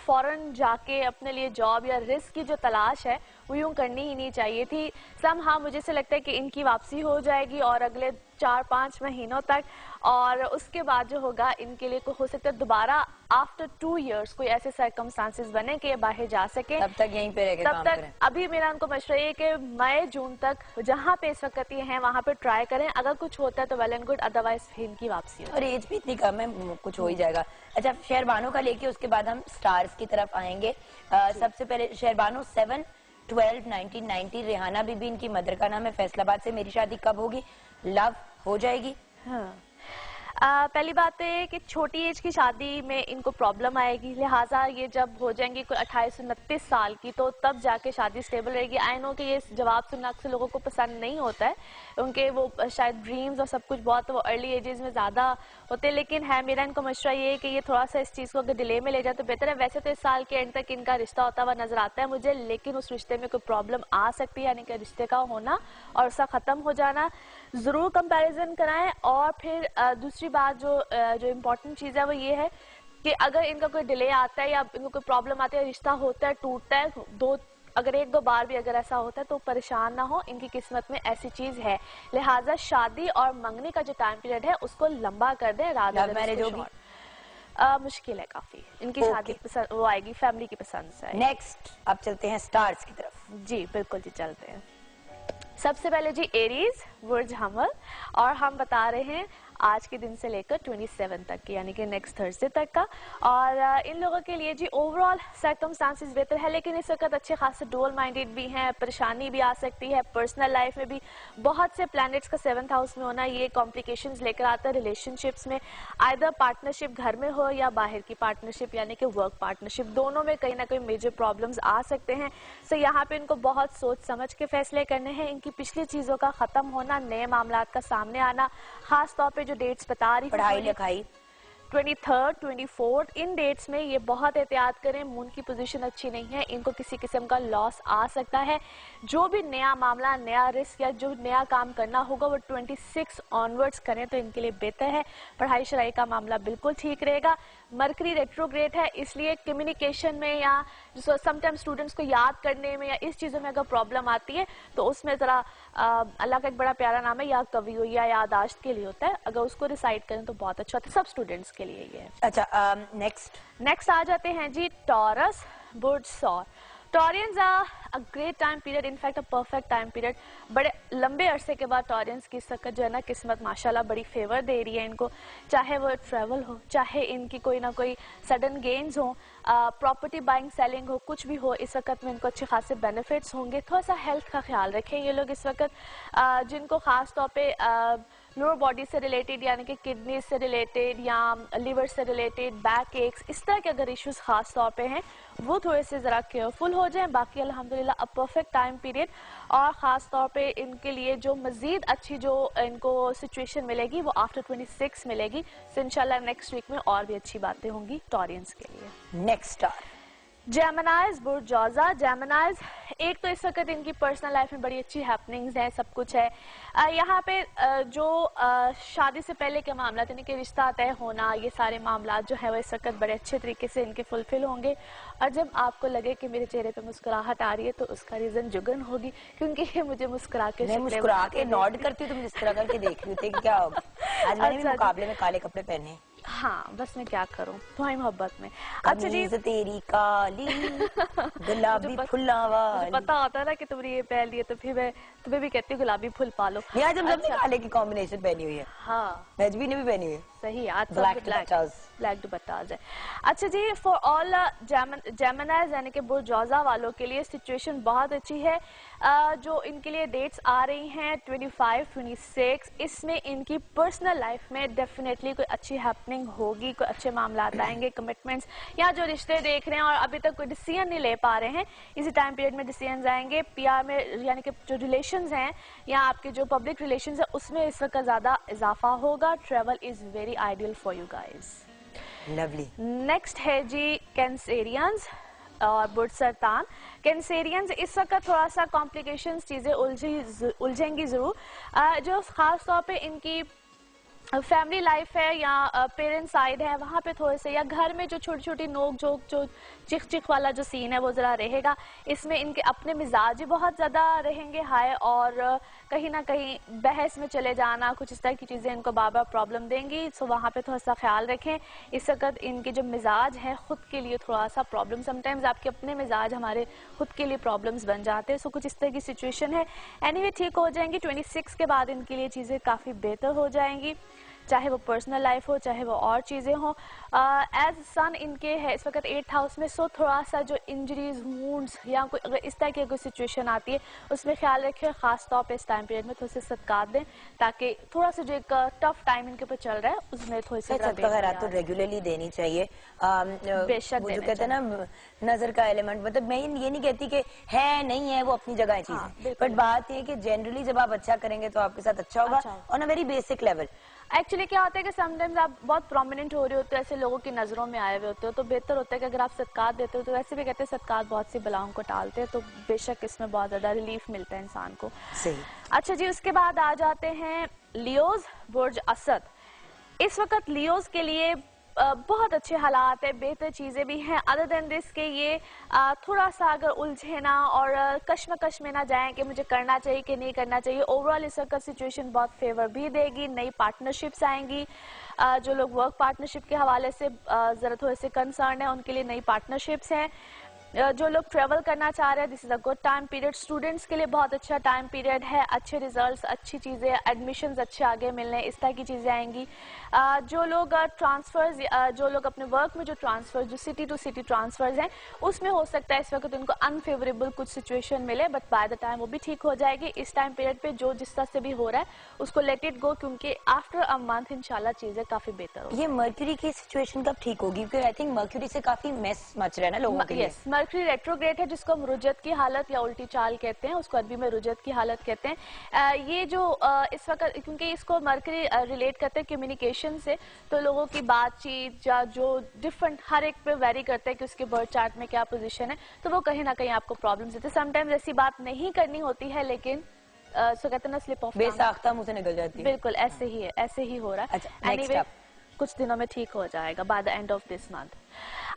फॉरेन जाके अपने लिए जॉब या रिस्क की जो तलाश है वो यूं करनी ही नहीं चाहिए थी। हाँ, मुझे से लगता है कि इनकी वापसी हो जाएगी और अगले 4-5 महीनों तक, और उसके बाद जो होगा इनके लिए हो सकता है दोबारा आफ्टर 2 इयर्स कोई ऐसे सर्कमस्टांसेस बने कि ये बाहर जा सके। तब तक यहीं पे रह के काम करें। अभी मेरा उनको मशवरा ये कि मई जून तक जहाँ पे इस वक्त ये हैं वहाँ पे ट्राई करें। अगर कुछ होता है तो वेल एंड गुड, अदरवाइज इनकी वापसी हो। और एज भी इतनी कम है, कुछ हो ही जाएगा। अच्छा, शहरबानो का लेके उसके बाद हम स्टार्स की तरफ आएंगे। सबसे पहले शहरबानो 7/12/1990, रेहाना बीबी इनकी मदर का नाम है, फैसलाबाद से। मेरी शादी कब होगी? लव हो जाएगी। हाँ। पहली बात तो ये कि छोटी एज की शादी में इनको प्रॉब्लम आएगी, लिहाजा ये जब हो जाएंगी कोई 28-29 साल की तो तब जाके शादी स्टेबल रहेगी। आई नो कि ये जवाब सुनना अक्सर लोगों को पसंद नहीं होता है, उनके वो शायद ड्रीम्स और सब कुछ बहुत वो अर्ली एजेस में ज़्यादा होते हैं, लेकिन है मेरा इनको मशवरा ये है कि ये थोड़ा सा इस चीज़ को अगर डिले में ले जाए तो बेहतर है। वैसे तो इस साल के एंड तक इनका रिश्ता होता हुआ नजर आता है मुझे, लेकिन उस रिश्ते में कोई प्रॉब्लम आ सकती है, यानी कि रिश्ते का होना और उसका ख़त्म हो जाना। ज़रूर कंपैरिजन कराएं। और फिर दूसरी बात जो इम्पोर्टेंट चीज़ है वो ये है कि अगर इनका कोई डिले आता है या इनको कोई प्रॉब्लम आती है, रिश्ता होता है, टूटता है, अगर 1-2 बार भी अगर ऐसा होता है तो परेशान ना हो, इनकी किस्मत में ऐसी चीज है। लिहाजा शादी और मंगनी का जो टाइम पीरियड है उसको लंबा कर दें। लव मैरिज होगी? मुश्किल है काफी, इनकी शादी पसंद वो आएगी फैमिली की पसंद से। नेक्स्ट अब चलते हैं स्टार्स की तरफ। जी बिल्कुल जी, चलते हैं। सबसे पहले जी एरीज, बुर्ज हमल, और हम बता रहे हैं आज के दिन से लेकर 27 तक की, यानी कि नेक्स्ट थर्सडे तक का। और इन लोगों के लिए जी ओवरऑल सर्कमस्टांसेस बेहतर है, लेकिन इस वक्त अच्छे खासे डुअल माइंडेड भी हैं, परेशानी भी आ सकती है। पर्सनल लाइफ में भी बहुत से प्लैनेट्स का 7th हाउस में होना ये कॉम्प्लिकेशंस लेकर आता है रिलेशनशिप्स में, आइदर पार्टनरशिप घर में हो या बाहर की पार्टनरशिप यानी कि वर्क पार्टनरशिप, दोनों में कहीं ना कहीं मेजर प्रॉब्लम्स आ सकते हैं। सो यहाँ पे इनको बहुत सोच समझ के फैसले करने हैं। इनकी पिछली चीजों का खत्म होना, नए मामलात का सामने आना, खास तौर पे जो डेट्स बता रही, पढ़ाई लिखाई 23rd 24th इन डेट्स में ये बहुत एहतियात करें। मून की पोजीशन अच्छी नहीं है, इनको किसी किस्म का लॉस आ सकता है। जो भी नया मामला, नया रिस्क या जो नया काम करना होगा वो 26 ऑनवर्ड्स करें तो इनके लिए बेहतर है। पढ़ाई शराई का मामला बिल्कुल ठीक रहेगा। मरकरी रेट्रोग्रेड है, इसलिए कम्युनिकेशन में या समटाइम स्टूडेंट्स को याद करने में या इस चीज़ों में अगर प्रॉब्लम आती है तो उसमें ज़रा अल्लाह का एक बड़ा प्यारा नाम है या कवि हो या यादाश्त के लिए होता है, अगर उसको रिसाइड करें तो बहुत अच्छा होता है, सब स्टूडेंट्स के लिए ये है। अच्छा, नेक्स्ट आ जाते हैं जी टॉरस, बुर्ज सौर। Taureans a great time period, in fact a perfect time period. बड़े लंबे अरसे के बाद टॉरियंस की सकत जो है ना किस्मत माशाल्लाह बड़ी फेवर दे रही है इनको, चाहे वो ट्रैवल हो, चाहे इनकी कोई ना कोई सडन गेन्स हो, प्रॉपर्टी बाइंग सेलिंग हो, कुछ भी हो, इस वक्त में इनको अच्छे खासे बेनिफिट्स होंगे। थोड़ा सा हेल्थ का ख्याल रखें ये लोग इस वक्त, जिनको खास तौर पे लोअर बॉडी से रिलेटेड यानी कि किडनी से रिलेटेड या लिवर से रिलेटेड, बैक एक्स, इस तरह के अगर इश्यूज खास तौर पे हैं वो थोड़े से ज़रा केयरफुल हो जाएं। बाकी अल्हम्दुलिल्लाह अ परफेक्ट टाइम पीरियड, और ख़ास तौर पे इनके लिए जो मज़ीद अच्छी जो इनको सिचुएशन मिलेगी वो आफ्टर 26 मिलेगी। सो इंशाल्लाह नेक्स्ट वीक में और भी अच्छी बातें होंगी टॉरियंस के लिए। नेक्स्ट स्टार जेमिनाइज बुर्ज जौज़ा। जेमिनाइज, एक तो इस वक्त इनकी पर्सनल लाइफ में बड़ी अच्छी हैपनिंग्स हैं, सब कुछ है। यहाँ पे जो शादी से पहले के मामला यानी कि रिश्ता तय होना, ये सारे मामला जो है वो इस वक्त बड़े अच्छे तरीके से इनके फुलफिल होंगे। और जब आपको लगे कि मेरे चेहरे पे मुस्कुराहट आ रही है तो उसका रीज़न जुगन होगी, क्योंकि ये मुझे मुस्कुरा के नॉड करती हूँ, तुम जिस तरह करके देख रही थी कि क्या होगा। आज मैंने भी मुकाबले में काले कपड़े पहने। हाँ, बस मैं क्या करूं तुम्हारी मोहब्बत में। अच्छा जी, तेरी काली गुलाबी फुल्ला वाली। पता होता है ना कि तुमने ये पहन लिए तो फिर मैं तुम्हें भी कहती हूँ गुलाबी फुल पालो। आज हम सबने काले की कॉम्बिनेशन पहनी हुई है। हाँ, नजबी ने भी पहनी हुई है। सही, आज ब्लैक दुपट्टाज है। अच्छा जी, फॉर ऑल जेमिनाइज यानी कि बुर्ज जौज़ा वालों के लिए सिचुएशन बहुत अच्छी है। जो इनके लिए डेट्स आ रही हैं 25, 26, इसमें इनकी पर्सनल लाइफ में डेफिनेटली कोई अच्छी हैपनिंग होगी, कोई अच्छे मामला आएंगे, कमिटमेंट्स या जो रिश्ते देख रहे हैं और अभी तक कोई डिसीजन नहीं ले पा रहे हैं, इसी टाइम पीरियड में डिसीजन आएंगे। पीआर में यानी कि जो रिलेशंस हैं या आपके जो पब्लिक रिलेशंस हैं उसमें इस वक्त ज़्यादा इजाफा होगा। Travel is very ideal for you guys. Lovely. Next है जी कैंसेरियंस और बुर्ज सरतान। कैंसेरियंस इस वक्त थोड़ा सा कॉम्प्लिकेशंस, चीज़ें उलझेंगी ज़रूर। जो ख़ास तौर पे इनकी फैमिली लाइफ है या पेरेंट साइड है, वहाँ पे थोड़े से या घर में जो छोटी छोटी नोक झोंक, जो चिख चिख वाला जो सीन है वो ज़रा रहेगा। इसमें इनके अपने मिजाज ही बहुत ज़्यादा रहेंगे हाई, और कहीं ना कहीं बहस में चले जाना, कुछ इस तरह की चीज़ें इनको बार बार प्रॉब्लम देंगी। सो वहाँ पे थोड़ा सा ख्याल रखें। इस वक्त इनके जो मिजाज हैं ख़ुद के लिए थोड़ा सा प्रॉब्लम, समटाइम्स आपके अपने मिजाज हमारे खुद के लिए प्रॉब्लम्स बन जाते हैं। सो कुछ इस तरह की सिचुएशन है। एनीवे ठीक हो जाएंगी। 26 के बाद इनके लिए चीज़ें काफ़ी बेहतर हो जाएंगी, चाहे वो पर्सनल लाइफ हो चाहे वो और चीज़ें हों। एज सन इनके है इस वक्त 8th हाउस में। सो थोड़ा सा जो इंजरीज, वुंड्स या कोई अगर इस तरह की कोई सिचुएशन आती है उसमें ख्याल रखें। ख़ास तौर पे इस टाइम पीरियड में थोड़े से सदकात दें, ताकि थोड़ा सा जो एक टफ टाइम इनके ऊपर चल रहा है उसमें थोड़ी सी खैरात तो रेगुलरली देनी चाहिए। बेशक जो कहते हैं ना नजर का एलिमेंट, मतलब मैं ये नहीं कहती कि है नहीं है, वो अपनी जगह है चीजें, बट बात ये है कि जनरली जब आप अच्छा करेंगे तो आपके साथ अच्छा होगा on a very basic level. Actually क्या होता है कि समटाइम्स आप बहुत प्रोमिनेंट हो रहे होते हो, ऐसे लोगों की नज़रों में आए हुए होते हो, तो बेहतर होता है कि अगर आप सदकात देते हो, तो वैसे भी कहते हैं सदकात बहुत सी बलाओं को टालते हैं, तो बेशक इसमें बहुत ज़्यादा रिलीफ मिलता है इंसान को। सही। अच्छा जी, उसके बाद आ जाते हैं लियोज बुर्ज असद। इस वक्त लियोज के लिए बहुत अच्छे हालात है, बेहतर चीज़ें भी हैं। अदर देन दिस के ये थोड़ा सा अगर उलझे ना और कश्मकश में ना जाएं कि मुझे करना चाहिए कि नहीं करना चाहिए। ओवरऑल इस वक्त सिचुएशन बहुत फेवर भी देगी। नई पार्टनरशिप्स आएंगी। जो लोग वर्क पार्टनरशिप के हवाले से ज़रा थोड़े से कंसर्न है उनके लिए नई पार्टनरशिप्स हैं। जो लोग ट्रेवल करना चाह रहे हैं, this is a good time period. Students के लिए बहुत अच्छा टाइम पीरियड है। अच्छे रिजल्ट्स, अच्छी चीज़ें, एडमिशन्स अच्छे आगे मिलने, इस तरह की चीज़ें आएंगी। जो लोग ट्रांसफर्स, जो लोग अपने वर्क में जो ट्रांसफर, जो सिटी टू सिटी ट्रांसफर्स हैं, उसमें हो सकता है इस वक्त उनको अनफेवरेबल कुछ सिचुएशन मिले, बट बाय द टाइम वो भी ठीक हो जाएगी। इस टाइम पीरियड पे जो जिस तरह से भी हो रहा है उसको लेट इट गो, क्योंकि आफ्टर अ मंथ इंशाल्लाह चीज़ें काफ़ी बेहतर होगी। ये मर्क्यूरी की सिचुएशन कब ठीक होगी? क्योंकि आई थिंक मर्क्यूरी से काफी मेस मच रहा है ना लोगों के लिए। मर्क्यूरी रेट्रोग्रेड है, जिसको हम रुजत की हालत या उल्टी चाल कहते हैं, उसको अरबी में रुजत की हालत कहते हैं। ये जो इस वक्त, क्योंकि इसको मर्क्यूरी रिलेट करते हैं कम्युनिकेशन से, तो लोगों की बातचीत या जो डिफरेंट हर एक पे वेरी करता है कि उसके बर्थ चार्ट में क्या पोजीशन है, तो वो कहीं ना कहीं आपको प्रॉब्लम्स देते हैं। समटाइम्स ऐसी बात नहीं करनी होती है, लेकिन सो कहते हैं ना स्लिप ऑफ बेसाख्ता मुंह से निकल जाती है। बिल्कुल ऐसे ही है, ऐसे ही हो रहा है। अच्छा, एनीवे कुछ दिनों में ठीक हो जाएगा by the end of this month.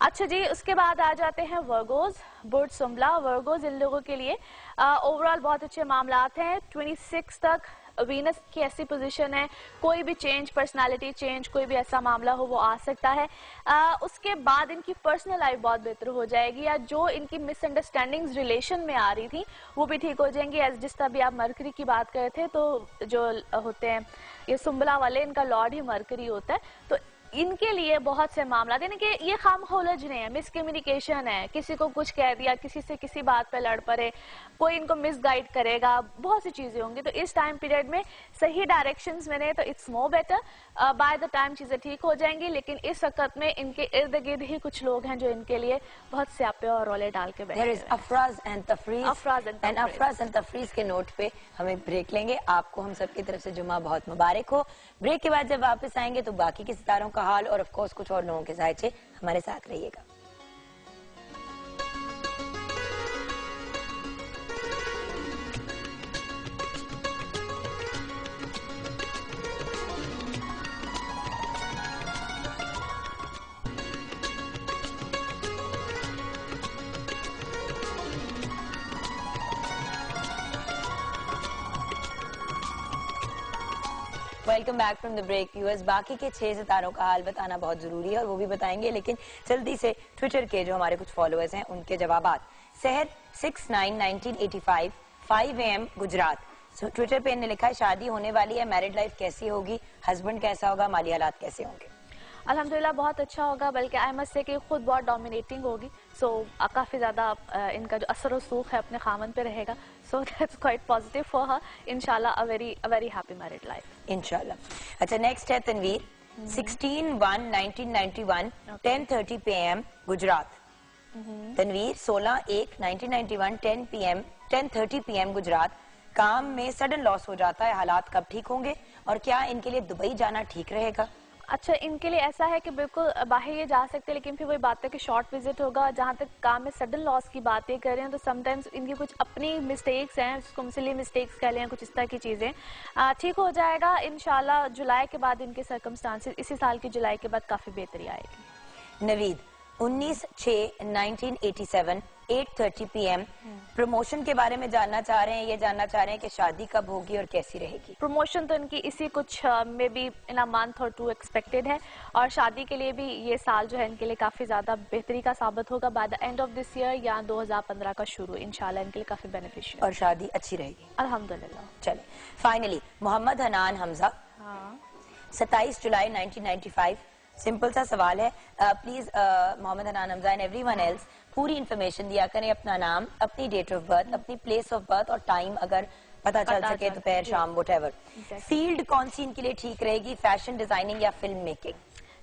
अच्छा जी, उसके बाद आ जाते हैं वर्गोज बुर्ज सुम्बला। वर्गोज इन लोगों के लिए ओवरऑल बहुत अच्छे मामलात हैं। 26 तक वीनस की ऐसी पोजीशन है, कोई भी चेंज, पर्सनालिटी चेंज, कोई भी ऐसा मामला हो वो आ सकता है। उसके बाद इनकी पर्सनल लाइफ बहुत बेहतर हो जाएगी, या जो इनकी मिसअंडरस्टैंडिंग्स रिलेशन में आ रही थी वो भी ठीक हो जाएंगी। एज जिस तरह भी आप मरकरी की बात कर रहे थे, तो जो होते हैं ये सुम्बला वाले, इनका लॉर्ड ही मरकरी होता है, तो इनके लिए बहुत से मामला, यानी कि ये खामखोलजने है, मिसकम्युनिकेशन है, किसी को कुछ कह दिया, किसी से किसी बात पे लड़ पड़े, कोई इनको मिसगाइड करेगा, बहुत सी चीजें होंगी। तो इस टाइम पीरियड में सही डायरेक्शंस में तो it's more better, by the time चीजें ठीक हो जाएंगी। लेकिन इस वक्त में इनके इर्द गिर्द ही कुछ लोग हैं जो इनके लिए बहुत स्यापे और रोले डाल के बैठे हैं। अफराज एंड तफरीज के नोट पे हमें ब्रेक लेंगे। आपको हम सबकी तरफ से जुम्मा बहुत मुबारक हो। ब्रेक के बाद जब वापस आएंगे तो बाकी के सितारों का हाल और ऑफ कोर्स कुछ और लोगों के जायचे, हमारे साथ रहिएगा। Welcome back from the break viewers. बाकी के 6 सितारों का हाल बताना बहुत जरूरी है और वो भी बताएंगे, लेकिन जल्दी से ट्विटर के जो हमारे कुछ फॉलोअर्स हैं उनके जवाबात। सहर 691985 5 AM गुजरात, ट्विटर पे इन्होंने लिखा है शादी होने वाली है, मैरिड लाइफ कैसी होगी, हस्बैंड कैसा होगा, माली हालात कैसे होंगे। अल्हम्दुलिल्लाह बहुत अच्छा होगा, बल्कि आई मस्ट से कि खुद बहुत डोमिनेटिंग होगी। सो काफ़ी ज़्यादा इनका जो असर सूख है अपने खामन पे रहेगा। So that's quite positive for her. इंशाल्लाह a very happy married life इंशाल्लाह। अच्छा, नेक्स्ट है तनवीर 16/1/1991 10:30 PM गुजरात। तनवीर 16/1/1991 10:30 PM गुजरात। काम में सडन लॉस हो जाता है, हालात कब ठीक होंगे और क्या इनके लिए दुबई जाना ठीक रहेगा? अच्छा, इनके लिए ऐसा है कि बिल्कुल बाहर ये जा सकते हैं, लेकिन फिर वही बात है कि शॉर्ट विजिट होगा। जहाँ तक काम में सडन लॉस की बातें कर रहे हैं तो समटाइम्स इनकी कुछ अपनी मिस्टेक्स हैं, उसको सिली मिस्टेक्स कह लें, कुछ इस तरह की चीज़ें। ठीक हो जाएगा इंशाल्लाह। जुलाई के बाद इनके सर्कमस्टांसेस, इसी साल की जुलाई के बाद काफ़ी बेहतरी आएगी। नवीद 19/6/1987 8:30 PM प्रमोशन के बारे में जानना चाह रहे हैं। ये जानना चाह रहे हैं कि शादी कब होगी और कैसी रहेगी। प्रमोशन तो इनकी इसी कुछ में भी इन अ मंथ और 2 एक्सपेक्टेड है, और शादी के लिए भी ये साल जो है इनके लिए काफी ज्यादा बेहतरी का साबित होगा। By the end of this year या 2015 का शुरू इंशाल्लाह इनके लिए काफी बेनिफिशियल और शादी अच्छी रहेगी अल्हम्दुलिल्लाह। चले फाइनली मोहम्मद हनान हमजा 27 जुलाई 1995। सिंपल सा सवाल है, please Mohammad Hanan Hamza and everyone else पूरी इन्फॉर्मेशन दिया करें, अपना नाम, अपनी डेट ऑफ बर्थ, अपनी प्लेस ऑफ बर्थ और टाइम अगर पता चल सके, दोपहर शाम व्हाटएवर। फील्ड कौन सी इनके लिए ठीक रहेगी, फैशन डिजाइनिंग या फिल्म मेकिंग?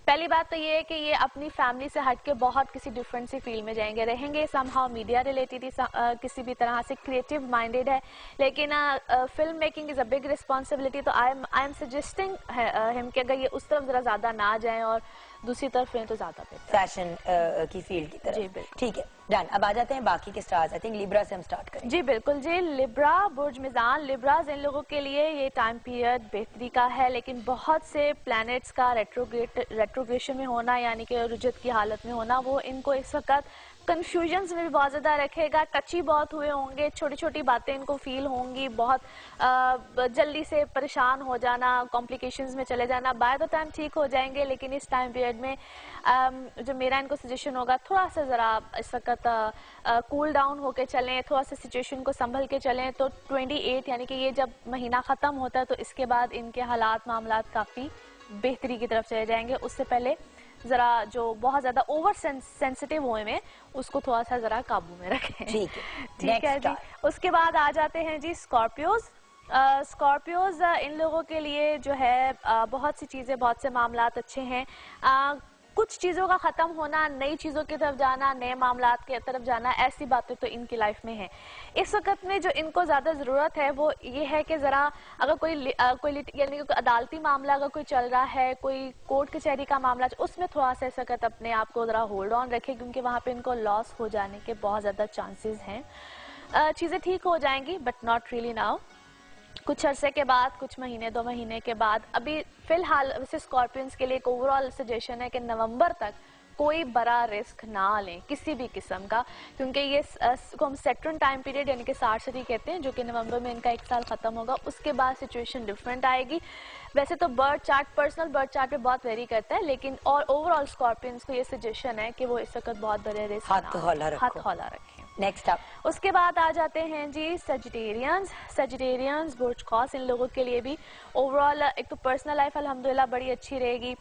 पहली बात तो ये है कि ये अपनी फैमिली से हट के बहुत किसी डिफरेंट सी फील्ड में जाएंगे, रहेंगे समहाउ मीडिया रिलेटेड, किसी भी तरह से क्रिएटिव माइंडेड है, लेकिन film making is a big responsibility. तो आई एम सजेस्टिंग हिम कि अगर ये उस तरफ जरा ज्यादा ना जाएं और दूसरी तरफ हैं तो ज्यादा बेहतर, फैशन की फील्ड की तरफ। जी बिल्कुल, ठीक है, डन। अब आ जाते हैं बाकी के स्टार्स। आई थिंक लिब्रा से हम स्टार्ट करें। जी बिल्कुल जी। लिब्रा, बुर्ज मिजान, लिब्राज इन लोगों के लिए ये टाइम पीरियड बेहतरी का है, लेकिन बहुत से प्लैनेट्स का रेट्रोग्रेशन में होना, यानी कि रुजत की हालत में होना, वो इनको इस वक्त कंफ्यूजन्स में भी बहुत ज़्यादा रखेगा। टची बहुत हुए होंगे, छोटी छोटी बातें इनको फील होंगी, बहुत जल्दी से परेशान हो जाना, कॉम्प्लिकेशंस में चले जाना। बाय द टाइम ठीक हो जाएंगे, लेकिन इस टाइम पीरियड में जो मेरा इनको सजेशन होगा, थोड़ा सा ज़रा इस वक्त कूल डाउन होकर चलें, थोड़ा सा सिचुएशन को संभल के चलें। तो 28 यानी कि ये जब महीना ख़त्म होता है तो इसके बाद इनके हालात मामलात काफ़ी बेहतरी की तरफ चले जाएंगे। उससे पहले जरा जो बहुत ज्यादा ओवर सेंसिटिव हुए में उसको थोड़ा सा जरा काबू में रखें। ठीक है जी। उसके बाद आ जाते हैं जी स्कॉर्पियोज। स्कॉर्पियोज इन लोगों के लिए जो है बहुत सी चीजें, बहुत से मामलात अच्छे हैं। कुछ चीज़ों का ख़त्म होना, नई चीज़ों की तरफ जाना, नए मामलात की तरफ जाना, ऐसी बातें तो इनकी लाइफ में है। इस वक्त में जो इनको ज़्यादा ज़रूरत है वो ये है कि ज़रा अगर कोई यानी कि अदालती मामला अगर कोई चल रहा है, कोई कोर्ट कचहरी का मामला, उसमें थोड़ा सा इस वक्त अपने आप को ज़रा होल्ड ऑन रखे, क्योंकि वहाँ पे इनको लॉस हो जाने के बहुत ज़्यादा चांसेस हैं। चीज़ें ठीक हो जाएंगी बट नॉट रियली नाउ, कुछ अरसे के बाद, कुछ महीने 2 महीने के बाद। अभी फिलहाल वैसे स्कॉर्पियंस के लिए एक ओवरऑल सजेशन है कि नवंबर तक कोई बड़ा रिस्क ना लें किसी भी किस्म का, क्योंकि ये को हम सेट्रन टाइम पीरियड यानी कि सार्सरी कहते हैं, जो कि नवंबर में इनका 1 साल खत्म होगा। उसके बाद सिचुएशन डिफरेंट आएगी। वैसे तो birth chart, personal birth chart पे बहुत वेरी करता है, लेकिन और ओवरऑल स्कॉर्पियंस को ये सजेशन है कि वो इस वक्त बहुत बड़े रिस्क हाथ हौला रखें। नेक्स्ट अप, उसके बाद आ जाते हैं जी सजिटेरियंस, बुर्ज कौस। इन लोगों के लिए भी ओवरऑल एक तो पर्सनल लाइफ अल्हम्दुलिल्लाह बड़ी अच्छी रहेगी,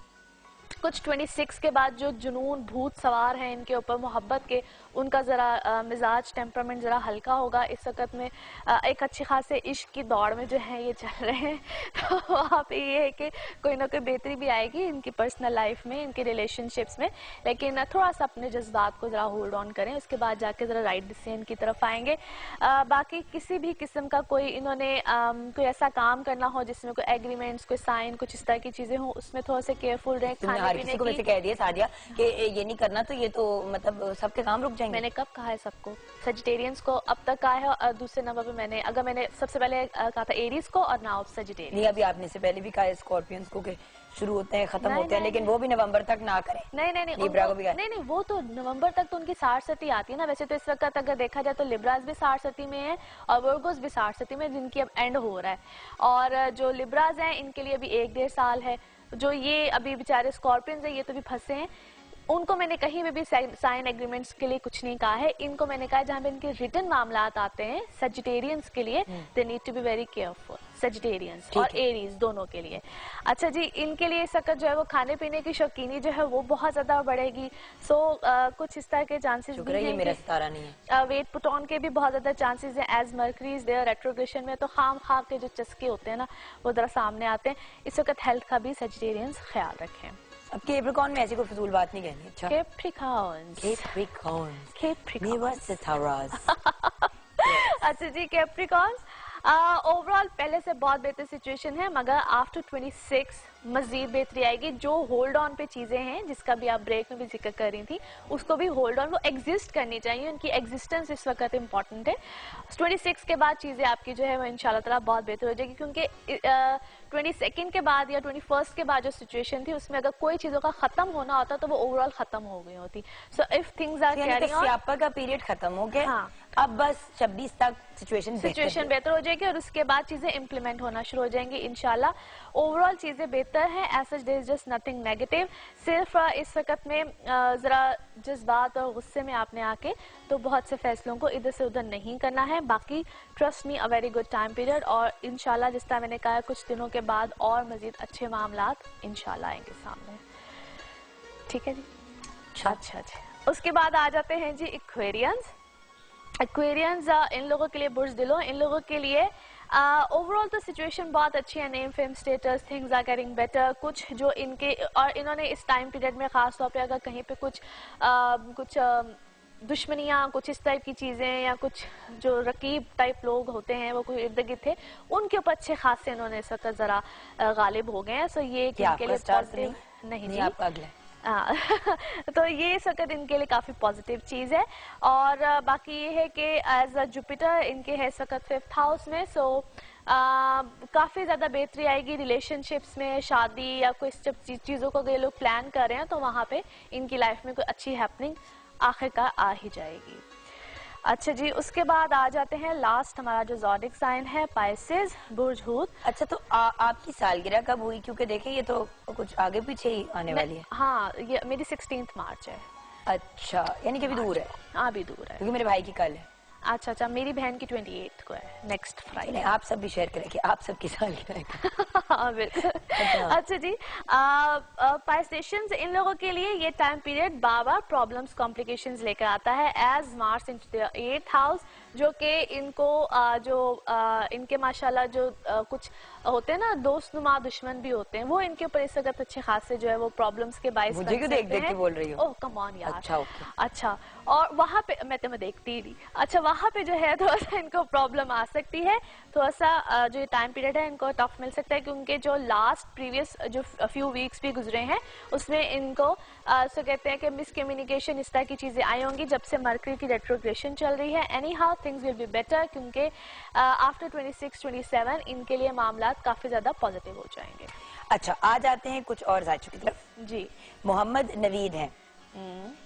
कुछ 26 के बाद जो जुनून भूत सवार हैं इनके ऊपर मोहब्बत के, उनका ज़रा मिजाज टेम्परामेंट ज़रा हल्का होगा इस वक्त में। एक अच्छी खासे इश्क की दौड़ में जो है ये चल रहे हैं, तो वहाँ पे ये है कि कोई ना कोई बेहतरी भी आएगी इनकी पर्सनल लाइफ में, इनके रिलेशनशिप्स में, लेकिन थोड़ा सा अपने जज्बात को ज़रा होल्ड ऑन करें, उसके बाद जाके ज़रा राइट डिसीजन की तरफ आएंगे। बाकी किसी भी किस्म का कोई इन्होंने कोई ऐसा काम करना हो जिसमें कोई एग्रीमेंट्स, कोई साइन, कुछ इस तरह की चीज़ें हों, उसमें थोड़ा सा केयरफुल रहें। खाने पीने को वैसे कह दिया सादिया कि ये नहीं करना, तो ये तो मतलब सबके काम रुक जाएंगे। मैंने कब कहा है सबको? सजिटेरियंस को अब तक कहा है, और दूसरे नंबर पे मैंने सबसे पहले कहा था एरीज को, और नाउ सजिटेरियंस। नहीं, अभी आपने से पहले भी कहा है स्कॉर्पियंस को कि शुरू होते हैं खत्म होते हैं, लेकिन वो भी नवंबर तक ना करें। नहीं, लिब्रा को भी नहीं, वो तो नवंबर तक तो उनकी 60 आती है ना। वैसे तो इस वक्त अगर देखा जाए तो लिब्रास भी 60 में है और वर्गोस भी 60 में, जिनकी अब एंड हो रहा है। और जो लिब्रास हैं इनके लिए अभी 1-1.5 साल है। जो ये अभी बेचारे स्कॉर्पियंस हैं, ये तो भी फंसे हैं। उनको मैंने कहीं में भी साइन एग्रीमेंट्स के लिए कुछ नहीं कहा है। इनको मैंने कहा जहाँ पे इनके रिटन मामलात आते हैं सजिटेरियंस के लिए, they need to be very careful, Sagittarians और एरीज दोनों के लिए। अच्छा जी, इनके लिए इस वक्त जो है वो खाने पीने की शौकीनी जो है वो बहुत ज्यादा बढ़ेगी। सो कुछ इस तरह के चांसेस भी हैं, मेरा सितारा नहीं है। वेट पुट ऑन के भी बहुत ज्यादा चांसेस हैं, as Mercury is there retrogression में, तो खाम खा के जो चस्के होते हैं ना वो जरा सामने आते हैं। इस वक्त हेल्थ का भी सजिटेरियंस ख्याल रखें। अब कैप्रिकॉर्न में ऐसी कोई फजूल बात नहीं कहनी। अच्छा, अच्छा जी, कैप्रिकॉर्न ओवरऑल पहले से बहुत बेहतर सिचुएशन है, मगर आफ्टर 26 मजीद बेहतरी आएगी। जो होल्ड ऑन पे चीजें हैं जिसका भी आप ब्रेक में भी जिक्र कर रही थी, उसको भी होल्ड ऑन, वो एग्जिस्ट करनी चाहिए, उनकी एग्जिस्टेंस इस वक्त इंपॉर्टेंट है। 26 के बाद चीजें आपकी जो है वो इंशाल्लाह ताला बहुत बेहतर हो जाएगी, क्योंकि 22 के बाद या 21 के बाद जो सिचुएशन थी उसमें अगर कोई चीजों का खत्म होना होता तो वो ओवरऑल खत्म हो गई होती। So if things are carrying on, स्यापा का पीरियड खत्म हो गया। हाँ। अब बस 26 तक सिचुएशन बेहतर हो जाएगी और उसके बाद चीजें इम्प्लीमेंट होना शुरू हो जाएंगी इंशाल्लाह। ओवरऑल चीजें बेहतर हैं, as such there is just nothing negative. सिर्फ इस वक्त में जरा जज्बात और गुस्से में आपने आके तो बहुत से फैसलों को इधर से उधर नहीं करना है। बाकी trust me, a very good time period, और इंशाल्लाह जिस तरह मैंने कहा कुछ दिनों के बाद और मजीद अच्छे मामलात इंशाल्लाह आएंगे सामने। ठीक है जी, अच्छा जी। उसके बाद आ जाते हैं जी एक्वेरियंस। एक्वेरियंस इन लोगों के लिए बुर्ज दिलो, इन लोगों के लिए ओवरऑल तो सिचुएशन बहुत अच्छी है, name fame status things are getting better. कुछ जो इनके और इन्होंने इस टाइम पीरियड में खास तौर पे अगर कहीं पे कुछ दुश्मनियाँ, कुछ इस टाइप की चीज़ें या कुछ जो रकीब टाइप लोग होते हैं वो कोई इर्द गिर्द थे, उनके ऊपर अच्छे खासे इन्होंने इस वक्त ज़रा गालिब हो गए हैं। सो ये इनके लिए पॉजिटिव नहीं जी, आपका अगला तो ये इस वक्त इनके लिए काफी पॉजिटिव चीज है। और बाकी ये है कि एज अ जुपिटर इनके है इस वक्त 5th हाउस में। सो काफी ज्यादा बेहतरी आएगी रिलेशनशिप्स में, शादी या कोई चीजों को ये लोग प्लान कर रहे हैं तो वहां पे इनकी लाइफ में कोई अच्छी हैपनिंग आखिरकार आ ही जाएगी। अच्छा जी, उसके बाद आ जाते हैं लास्ट हमारा जो ज़ोडिक साइन है पाइसेस, बुर्ज हूत। अच्छा, तो आपकी सालगिरह कब हुई? क्योंकि देखिए ये तो कुछ आगे पीछे ही आने वाली है। हाँ, ये मेरी 16 मार्च है। अच्छा, यानी कि अभी दूर है। हाँ, अभी दूर है, क्योंकि मेरे भाई की कल है। अच्छा, मेरी बहन की 28 को है, नेक्स्ट फ्राइडे। आप सब भी शेयर करेंगे, आप सबकी सालगिरह। हाँ बिल्कुल। अच्छा जी, पाइसेशंस इन लोगों के लिए ये टाइम पीरियड बार प्रॉब्लम्स कॉम्प्लिकेशंस लेकर आता है, as Mars into the 8th house, जो कि इनको इनके माशाल्लाह जो कुछ होते हैं ना दोस्तनुमा दुश्मन भी होते हैं, वो इनके ऊपर इस वक्त अच्छे खासे जो है वो प्रॉब्लम्स के बाइस मुझे क्यों देख के बोल रही हो? ओह कम ऑन यार। अच्छा, और वहाँ पे मैं तुम्हें देखती ही। अच्छा, वहाँ पे जो है थोड़ा सा इनको प्रॉब्लम आ सकती है, थोड़ा सा जो टाइम पीरियड है इनको टफ मिल सकता है, क्योंकि जो लास्ट प्रीवियस जो फ्यू वीक्स भी गुजरे हैं उसमें इनको सो कहते हैं कि मिसकम्युनिकेशन इस तरह की चीजें आई होंगी जब से मरकरी की रेट्रोग्रेशन चल रही है। Any how things will be better, क्योंकि आफ्टर 26-27 इनके लिए मामला काफी ज्यादा पॉजिटिव हो जाएंगे। अच्छा, आ जाते हैं कुछ और जायचों की तरफ जी। मोहम्मद नवीद हैं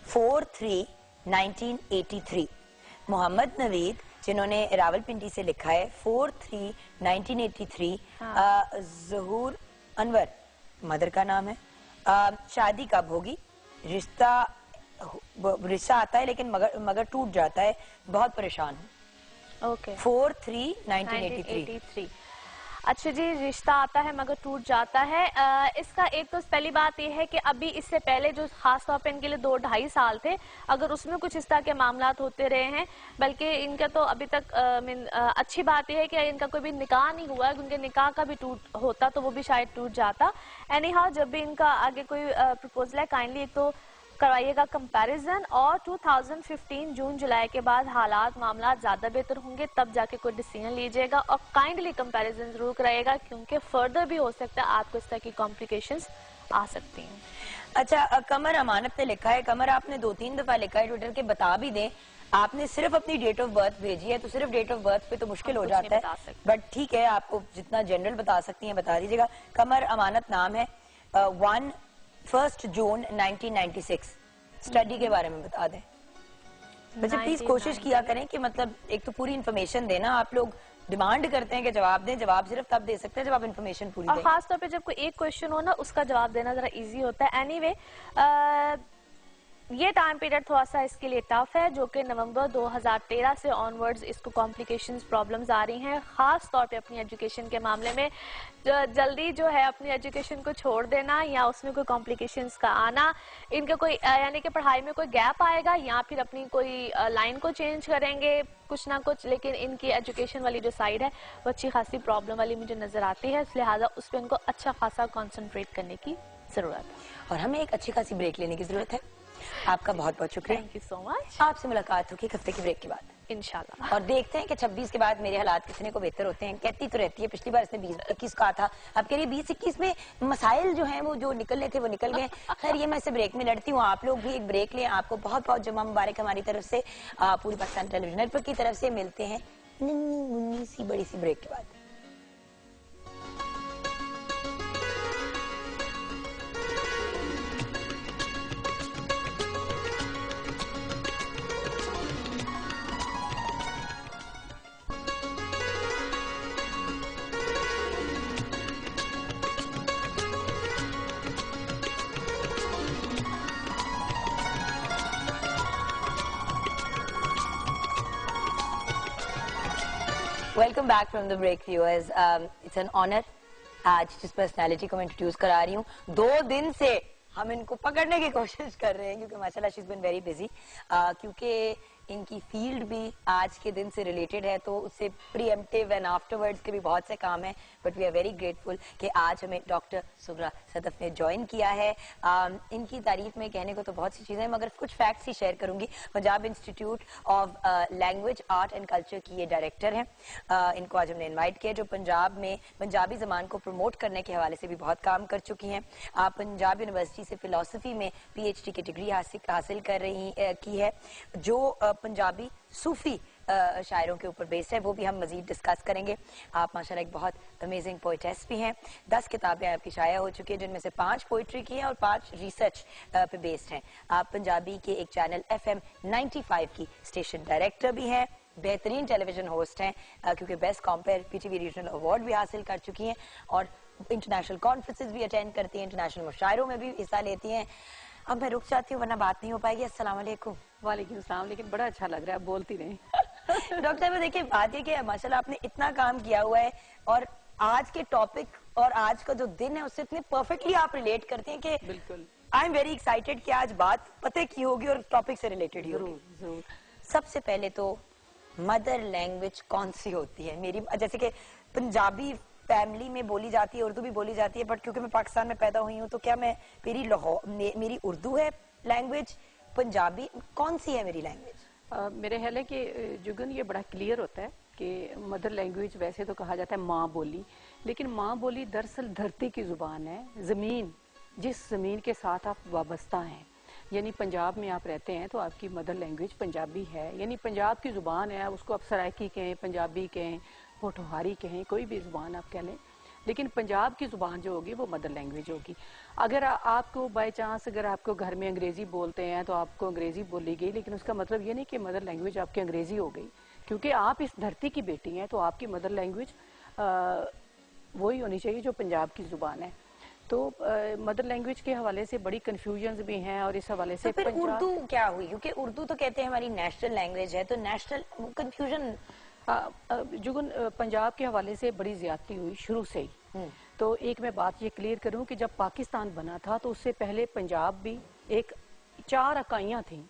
4/3/1983। मोहम्मद नवीद जिन्होंने रावलपिंडी से लिखा है 4/3/1983। ज़हूर अनवर मदर का नाम है। शादी कब होगी? रिश्ता आता है लेकिन मगर टूट जाता है, बहुत परेशान हूँ। ओके, 4/3/1983। अच्छा जी, रिश्ता आता है मगर टूट जाता है। इसका एक तो पहली बात यह है कि अभी इससे पहले जो खास तौर पे इनके लिए 2-2.5 साल थे, अगर उसमें कुछ इस तरह के मामलात होते रहे हैं, बल्कि इनका तो अभी तक अच्छी बात यह है कि इनका कोई भी निकाह नहीं हुआ है, उनके निकाह का भी टूट होता तो वो भी शायद टूट जाता। एनी हाउ, जब भी इनका आगे कोई प्रपोजल है, काइंडली एक तो करवाइएगा कंपैरिजन, और 2015 जून जुलाई के बाद हालात मामला ज्यादा बेहतर होंगे, तब जाके कोई डिसीजन लीजिएगा, और काइंडली कंपैरिजन जरूर कराइएगा, क्योंकि फर्दर भी हो सकता है आपको इस तरह की कॉम्प्लिकेशंस आ सकती हैं। अच्छा, कमर अमानत ने लिखा है, कमर आपने 2-3 दफा लिखा है ट्विटर के, बता भी दें आपने सिर्फ अपनी डेट ऑफ बर्थ भेजी है, तो सिर्फ डेट ऑफ बर्थ पे तो मुश्किल हो जाता है, बट ठीक है, आपको जितना जनरल बता सकती हैं बता दीजिएगा। कमर अमानत नाम है। 1 जून 1996 स्टडी के बारे में बता दें। वैसे प्लीज कोशिश किया करें कि मतलब एक तो पूरी इन्फॉर्मेशन देना, आप लोग डिमांड करते हैं कि जवाब दें, जवाब सिर्फ तब दे सकते हैं जब आप इन्फॉर्मेशन पूरी दें। और खास तौर पे जब कोई एक क्वेश्चन हो ना, उसका जवाब देना जरा इजी होता है। एनीवे, ये टाइम पीरियड थोड़ा सा इसके लिए टफ है, जो कि नवंबर 2013 से ऑनवर्ड्स इसको कॉम्प्लिकेशंस प्रॉब्लम्स आ रही हैं, खास तौर पे अपनी एजुकेशन के मामले में। जल्दी जो है अपनी एजुकेशन को छोड़ देना या उसमें कोई कॉम्प्लिकेशंस का आना, इनका कोई यानी कि पढ़ाई में कोई गैप आएगा या फिर अपनी कोई लाइन को चेंज करेंगे कुछ ना कुछ, लेकिन इनकी एजुकेशन वाली जो साइड है वो अच्छी खासी प्रॉब्लम वाली मुझे नजर आती है, लिहाजा उस पर इनको अच्छा खासा कॉन्सेंट्रेट करने की जरूरत है। और हमें एक अच्छी खासी ब्रेक लेने की जरूरत है। आपका बहुत बहुत शुक्रिया, थैंक यू सो मच। आपसे मुलाकात होगी हफ्ते की ब्रेक के बाद इंशाल्लाह, और देखते हैं कि 26 के बाद मेरे हालात कितने को बेहतर होते हैं। कहती तो रहती है, पिछली बार इसने 20-21 कहा था, अब कह रही 20-21 में मसाइल जो हैं वो जो निकलने थे वो निकल गए। खैर, ये मैं इसे ब्रेक में लड़ती हूँ, आप लोग भी एक ब्रेक लें। आपको बहुत बहुत जुम्मा मुबारक हमारी तरफ से, पूरी पाकिस्तान टेलीविजन नेटवर्क की तरफ से। मिलते हैं नन्ही मुन्नी सी बड़ी सी ब्रेक के बाद। Welcome back from the break viewers. It's an honour आज जिस पर्सनालिटी को मैं इंट्रोड्यूस करा रही हूँ, 2 दिन से हम इनको पकड़ने की कोशिश कर रहे हैं क्योंकि माशाल्लाह she is been very busy, क्योंकि इनकी फील्ड भी आज के दिन से रिलेटेड है, तो उससे प्रीएम्प्टिव एंड आफ्टरवर्ड्स के भी बहुत से काम हैं, but we are very grateful कि आज हमें डॉक्टर सुगरा सदफ ने ज्वाइन किया है। इनकी तारीफ में कहने को तो बहुत सी चीजें, मगर कुछ फैक्ट्स ही शेयर करूंगी। Punjab institute of language art and culture की ये डायरेक्टर हैं। इनको आज हमने इन्वाइट किया, जो पंजाब में पंजाबी जबान को प्रमोट करने के हवाले से भी बहुत काम कर चुकी हैं। पंजाब यूनिवर्सिटी से फिलोसफी में PhD की डिग्री हासिल कर रही की है, जो पंजाबी सूफी शायरों के ऊपर बेस्ड है, वो भी हम मजीद डिस्कस करेंगे। आप माशाल्लाह एक बहुत अमेजिंग पोइटेस भी हैं। 10 किताबें आपकी शाया हो चुकी है, जिनमें से 5 पोइट्री की हैं और 5 रिसर्च पे बेस्ड हैं। आप पंजाबी के एक चैनल FM 95 की स्टेशन डायरेक्टर भी हैं, बेहतरीन टेलीविजन होस्ट हैं, क्योंकि best compare PTV regional award भी हासिल कर चुकी हैं, और इंटरनेशनल कॉन्फ्रेंसेज भी अटेंड करती हैं, इंटरनेशनल मुशायरों में भी हिस्सा लेती हैं। अब मैं रुक जाती हूँ वरना बात नहीं हो पाएगी। अस्सलाम वालेकुम। वालेकुम सलाम, लेकिन बड़ा अच्छा लग रहा है, बोलती नहीं। डॉक्टर साहब देखिए, बात ये कि माशाल्लाह आपने इतना काम किया हुआ है, और आज के टॉपिक और आज का जो दिन है उससे इतने परफेक्टली आप रिलेट करते हैं कि बिल्कुल, आई एम वेरी एक्साइटेड कि आज बात पते की होगी और टॉपिक से रिलेटेड ही होगी। जरूर जरूर। सबसे पहले तो मदर लैंग्वेज कौन सी होती है? मेरी जैसे कि पंजाबी फैमिली में बोली जाती है, उर्दू भी बोली जाती है, बट क्योंकि मैं पाकिस्तान में पैदा हुई हूँ तो क्या मैं मेरी उर्दू है लैंग्वेज, पंजाबी कौन सी है मेरी लैंग्वेज? मेरे ख्याल है कि जुगन ये बड़ा क्लियर होता है कि मदर लैंग्वेज वैसे तो कहा जाता है माँ बोली, लेकिन माँ बोली दरअसल धरती की जुबान है, जमीन, जिस जमीन के साथ आप वाबस्ता हैं। यानी पंजाब में आप रहते हैं तो आपकी मदर लैंग्वेज पंजाबी है, यानी पंजाब की जुबान है, उसको आप सराइकी कहें, पंजाबी कहें, पोठोहारी कहें, कोई भी जुबान आप कह लें, लेकिन पंजाब की जुबान जो होगी वो मदर लैंग्वेज होगी। अगर आपको बाय चांस अगर आपको घर में अंग्रेजी बोलते हैं तो आपको अंग्रेजी बोली गई, लेकिन उसका मतलब ये नहीं कि मदर लैंग्वेज आपकी अंग्रेजी हो गई, क्योंकि आप इस धरती की बेटी हैं, तो आपकी मदर लैंग्वेज वही होनी चाहिए जो पंजाब की जुबान है। तो मदर लैंग्वेज के हवाले से बड़ी कंफ्यूजन्स भी हैं, और इस हवाले से तो फिर उर्दू क्या हुई? क्योंकि उर्दू तो कहते हैं हमारी नेशनल लैंग्वेज है, तो नेशनल कंफ्यूजन जुगन, पंजाब के हवाले से बड़ी ज्यादती हुई शुरू से ही। तो एक मैं बात ये क्लियर करूं कि जब पाकिस्तान बना था तो उससे पहले पंजाब भी एक 4 इकाइयां थी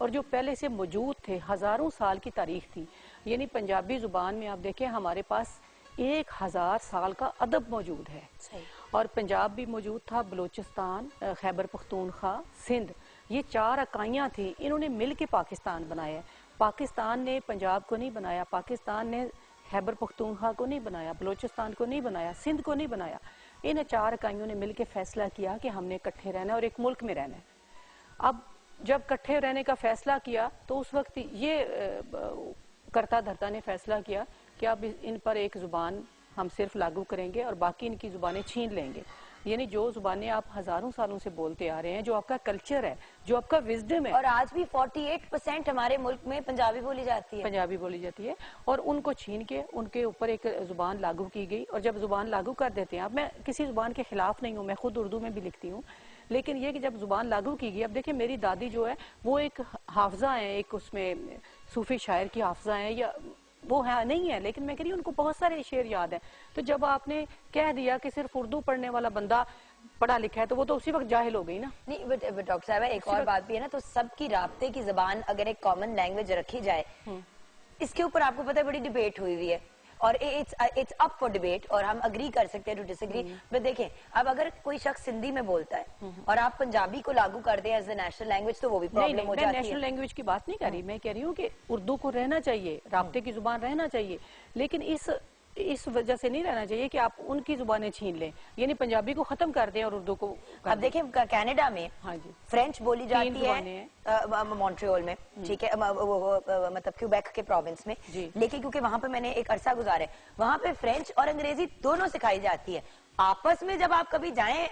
और जो पहले से मौजूद थे, हजारों साल की तारीख थी। यानी पंजाबी जुबान में आप देखें हमारे पास 1000 साल का अदब मौजूद है। और पंजाब भी मौजूद था, बलूचिस्तान, खैबर पख्तूनख्वा, सिंध, ये 4 इकाइयां थी। इन्होंने मिल के पाकिस्तान बनाया। पाकिस्तान ने पंजाब को नहीं बनाया, पाकिस्तान ने खैबर पख्तूनख्वा को नहीं बनाया, बलूचिस्तान को नहीं बनाया, सिंध को नहीं बनाया। इन 4 इकाइयों ने मिलकर फैसला किया कि हमने इकट्ठे रहना है और एक मुल्क में रहना है। अब जब इकट्ठे रहने का फैसला किया तो उस वक्त ये करता धरता ने फैसला किया कि अब इन पर एक जुबान हम सिर्फ लागू करेंगे और बाकी इनकी जुबानें छीन लेंगे। यानी जो जुबानें आप हजारों सालों से बोलते आ रहे हैं, जो आपका कल्चर है, जो आपका विजडम है। और आज भी 48% हमारे मुल्क में पंजाबी बोली जाती है। पंजाबी बोली जाती है और उनको छीन के उनके ऊपर एक जुबान लागू की गई। और जब जुबान लागू कर देते हैं, अब मैं किसी जुबान के खिलाफ नहीं हूँ, मैं खुद उर्दू में भी लिखती हूँ, लेकिन ये कि जब जुबान लागू की गई, अब देखिए मेरी दादी जो है वो एक हाफजा है, एक उसमें सूफी शायर की हाफजा है, या वो है नहीं है, लेकिन मैं कह रही हूँ उनको बहुत सारे शेर याद है। तो जब आपने कह दिया कि सिर्फ उर्दू पढ़ने वाला बंदा पढ़ा लिखा है, तो वो तो उसी वक्त जाहिल हो गई ना। नहीं, बट डॉक्टर साहब एक और बात भी है ना, तो सबकी राब्ते की जबान अगर एक कॉमन लैंग्वेज रखी जाए, इसके ऊपर आपको पता है बड़ी डिबेट हुई है और इट्स अप फॉर डिबेट और हम अग्री कर सकते हैं टू डिसएग्री। बट देखें, अब अगर कोई शख्स हिंदी में बोलता है और आप पंजाबी को लागू कर दें एज ए नेशनल लैंग्वेज, तो वो भी प्रॉब्लम हो जाती है। मैं नेशनल लैंग्वेज की बात नहीं कर रही, मैं कह रही हूँ कि उर्दू को रहना चाहिए, राब्ते की जुबान रहना चाहिए, लेकिन इस वजह से नहीं रहना चाहिए कि आप उनकी जुबानें छीन लें, यानी पंजाबी को खत्म कर दें और उर्दू को। अब देखें कनाडा में हाँ जी फ्रेंच बोली जाती है मॉन्ट्रियल में, ठीक है, मतलब क्यूबेक के प्रोविंस में, लेकिन क्योंकि वहां पे मैंने एक अरसा गुजारा है, वहां पे फ्रेंच और अंग्रेजी दोनों सिखाई जाती है। आपस में जब आप कभी जाएं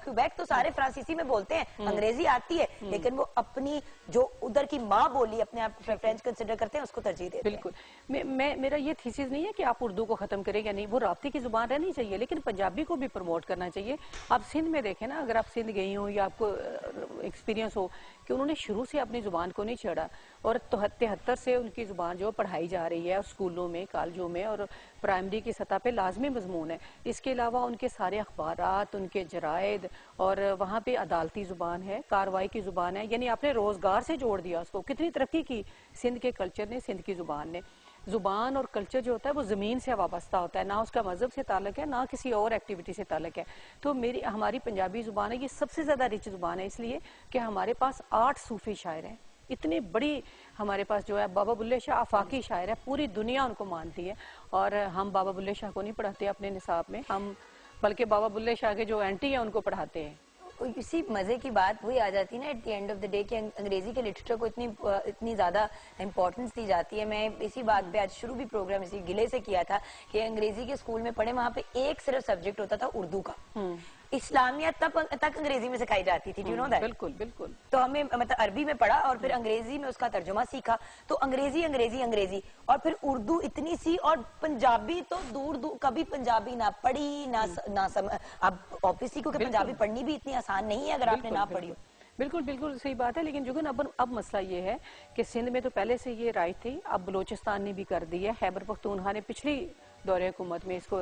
क्यूबेक तो सारे फ्रांसीसी में बोलते हैं, अंग्रेजी आती है, लेकिन वो अपनी जो उधर की माँ बोली अपने आप फ्रेंच कंसिडर करते हैं, उसको तरजीह देते हैं। बिल्कुल, मेरा ये थीसिस नहीं है कि आप उर्दू को खत्म करें या नहीं, वो राब्ते की जुबान रहनी चाहिए, लेकिन पंजाबी को भी प्रमोट करना चाहिए। आप सिंध में देखें ना, अगर आप सिंध गई हो या आपको एक्सपीरियंस हो कि उन्होंने शुरू से अपनी जुबान को नहीं छेड़ा और 73 से उनकी जुबान जो पढ़ाई जा रही है स्कूलों में, कॉलेजों में और प्राइमरी की सतह पे लाजमी मजमून है। इसके अलावा उनके सारे अखबारात, उनके जरायद और वहाँ पे अदालती जुबान है, कार्रवाई की जुबान है, यानी आपने रोजगार से जोड़ दिया उसको। कितनी तरक्की की सिंध के कल्चर ने, सिंध की जुबान ने। जुबान और कल्चर जो होता है वो जमीन से वाबस्ता होता है, ना उसका मजहब से ताल्लुक है, ना किसी और एक्टिविटी से ताल्लुक है। तो हमारी पंजाबी जुबान है, ये सबसे ज्यादा रिच जुबान है, इसलिए कि हमारे पास 8 सूफी शायर हैं। इतनी बड़ी हमारे पास जो है बाबा बुल्ले शाह आफाकी शायर है, पूरी दुनिया उनको मानती है। और हम बाबा बुल्ले शाह को नहीं पढ़ाते अपने निसाब में, हम बल्कि बाबा बुल्ले शाह के जो एंटी है उनको पढ़ाते हैं। इसी मजे की बात वही आ जाती है ना at the end of the day कि अंग्रेजी के लिटरेचर को इतनी ज्यादा इंपॉर्टेंस दी जाती है। मैं इसी बात पे आज शुरू भी प्रोग्राम इसी गिले से किया था कि अंग्रेजी के स्कूल में पढ़े, वहाँ पे एक सिर्फ सब्जेक्ट होता था उर्दू का। इस्लामियत तक अंग्रेजी में सिखाई जाती थी, यू नो दैट। बिल्कुल बिल्कुल। तो हमें मतलब अरबी में पढ़ा और फिर अंग्रेजी में उसका तर्जुमा सीखा, तो अंग्रेजी अंग्रेजी अंग्रेजी और फिर उर्दू इतनी सी, और पंजाबी तो दूर दूर, कभी पंजाबी ना पढ़ी ना अब ऑब्वियसली क्योंकि पंजाबी पढ़नी भी इतनी आसान नहीं है अगर आपने ना पढ़ी हो। बिल्कुल बिल्कुल सही बात है, लेकिन जुगन अब मसला ये है कि सिंध में तो पहले से ये राइट थी, अब बलूचिस्तान ने भी कर दी है, खैबर पख्तूनख्वा ने पिछली दौरे हुकूमत में इसको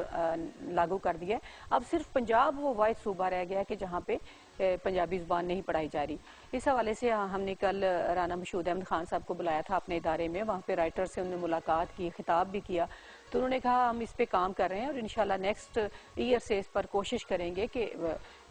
लागू कर दिया है। अब सिर्फ पंजाब वो वाहिद सूबा रह गया है कि जहाँ पे पंजाबी जुबान नहीं पढ़ाई जा रही। इस हवाले से हमने कल राना मशहूद अहमद खान साहब को बुलाया था अपने इदारे में, वहाँ पे राइटर से उन्होंने मुलाकात की, खिताब भी किया, तो उन्होंने कहा हम इस पे काम कर रहे हैं और इंशाल्लाह नेक्स्ट ईयर से इस पर कोशिश करेंगे कि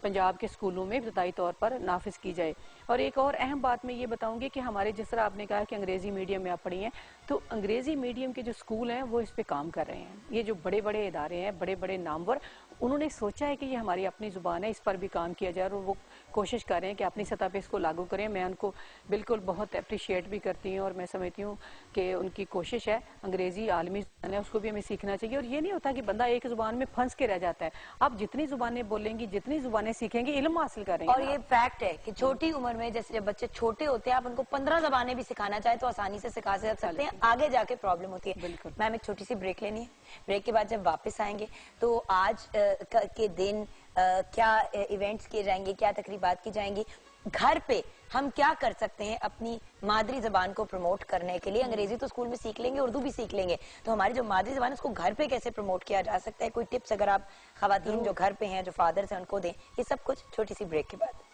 पंजाब के स्कूलों में इब्तदाई तौर पर नाफिज की जाए। और एक और अहम बात मैं ये बताऊंगी कि हमारे, जिस तरह आपने कहा कि अंग्रेजी मीडियम में आप पढ़ी हैं, तो अंग्रेजी मीडियम के जो स्कूल हैं वो इस पे काम कर रहे हैं। ये जो बड़े बड़े इदारे हैं, बड़े बड़े नामवर, उन्होंने सोचा है कि ये हमारी अपनी जुबान है, इस पर भी काम किया जाए और वो कोशिश कर रहे हैं कि अपनी सतह पे इसको लागू करें। मैं उनको बिल्कुल बहुत अप्रिशिएट भी करती हूँ और मैं समझती हूँ कि उनकी कोशिश है। अंग्रेजी आलमी जुबान है, उसको भी हमें सीखना चाहिए। और ये नहीं होता कि बंदा एक जुबान में फंस के रह जाता है। आप जितनी जुबानें बोलेंगी, जितनी जुबानें सीखेंगे, इल्म हासिल करेंगे। और ये फैक्ट है कि छोटी उम्र में, जैसे जब बच्चे छोटे होते हैं, आप उनको 15 जबानें भी सिखाना चाहे तो आसानी से सिखा सकते हैं, आगे जाके प्रॉब्लम होती है। बिल्कुल। मैम एक छोटी सी ब्रेक लेनी है, ब्रेक के बाद जब वापस आएंगे तो आज के दिन क्या इवेंट्स किए जाएंगे, क्या तकरीबात की जाएंगी, घर पे हम क्या कर सकते हैं अपनी मादरी जबान को प्रमोट करने के लिए? अंग्रेजी तो स्कूल में सीख लेंगे, उर्दू भी सीख लेंगे, तो हमारी जो मादरी जबान है उसको घर पे कैसे प्रमोट किया जा सकता है? कोई टिप्स अगर आप खवातीन जो घर पे हैं, जो फादर्स हैं, उनको दें, ये सब कुछ छोटी सी ब्रेक के बाद।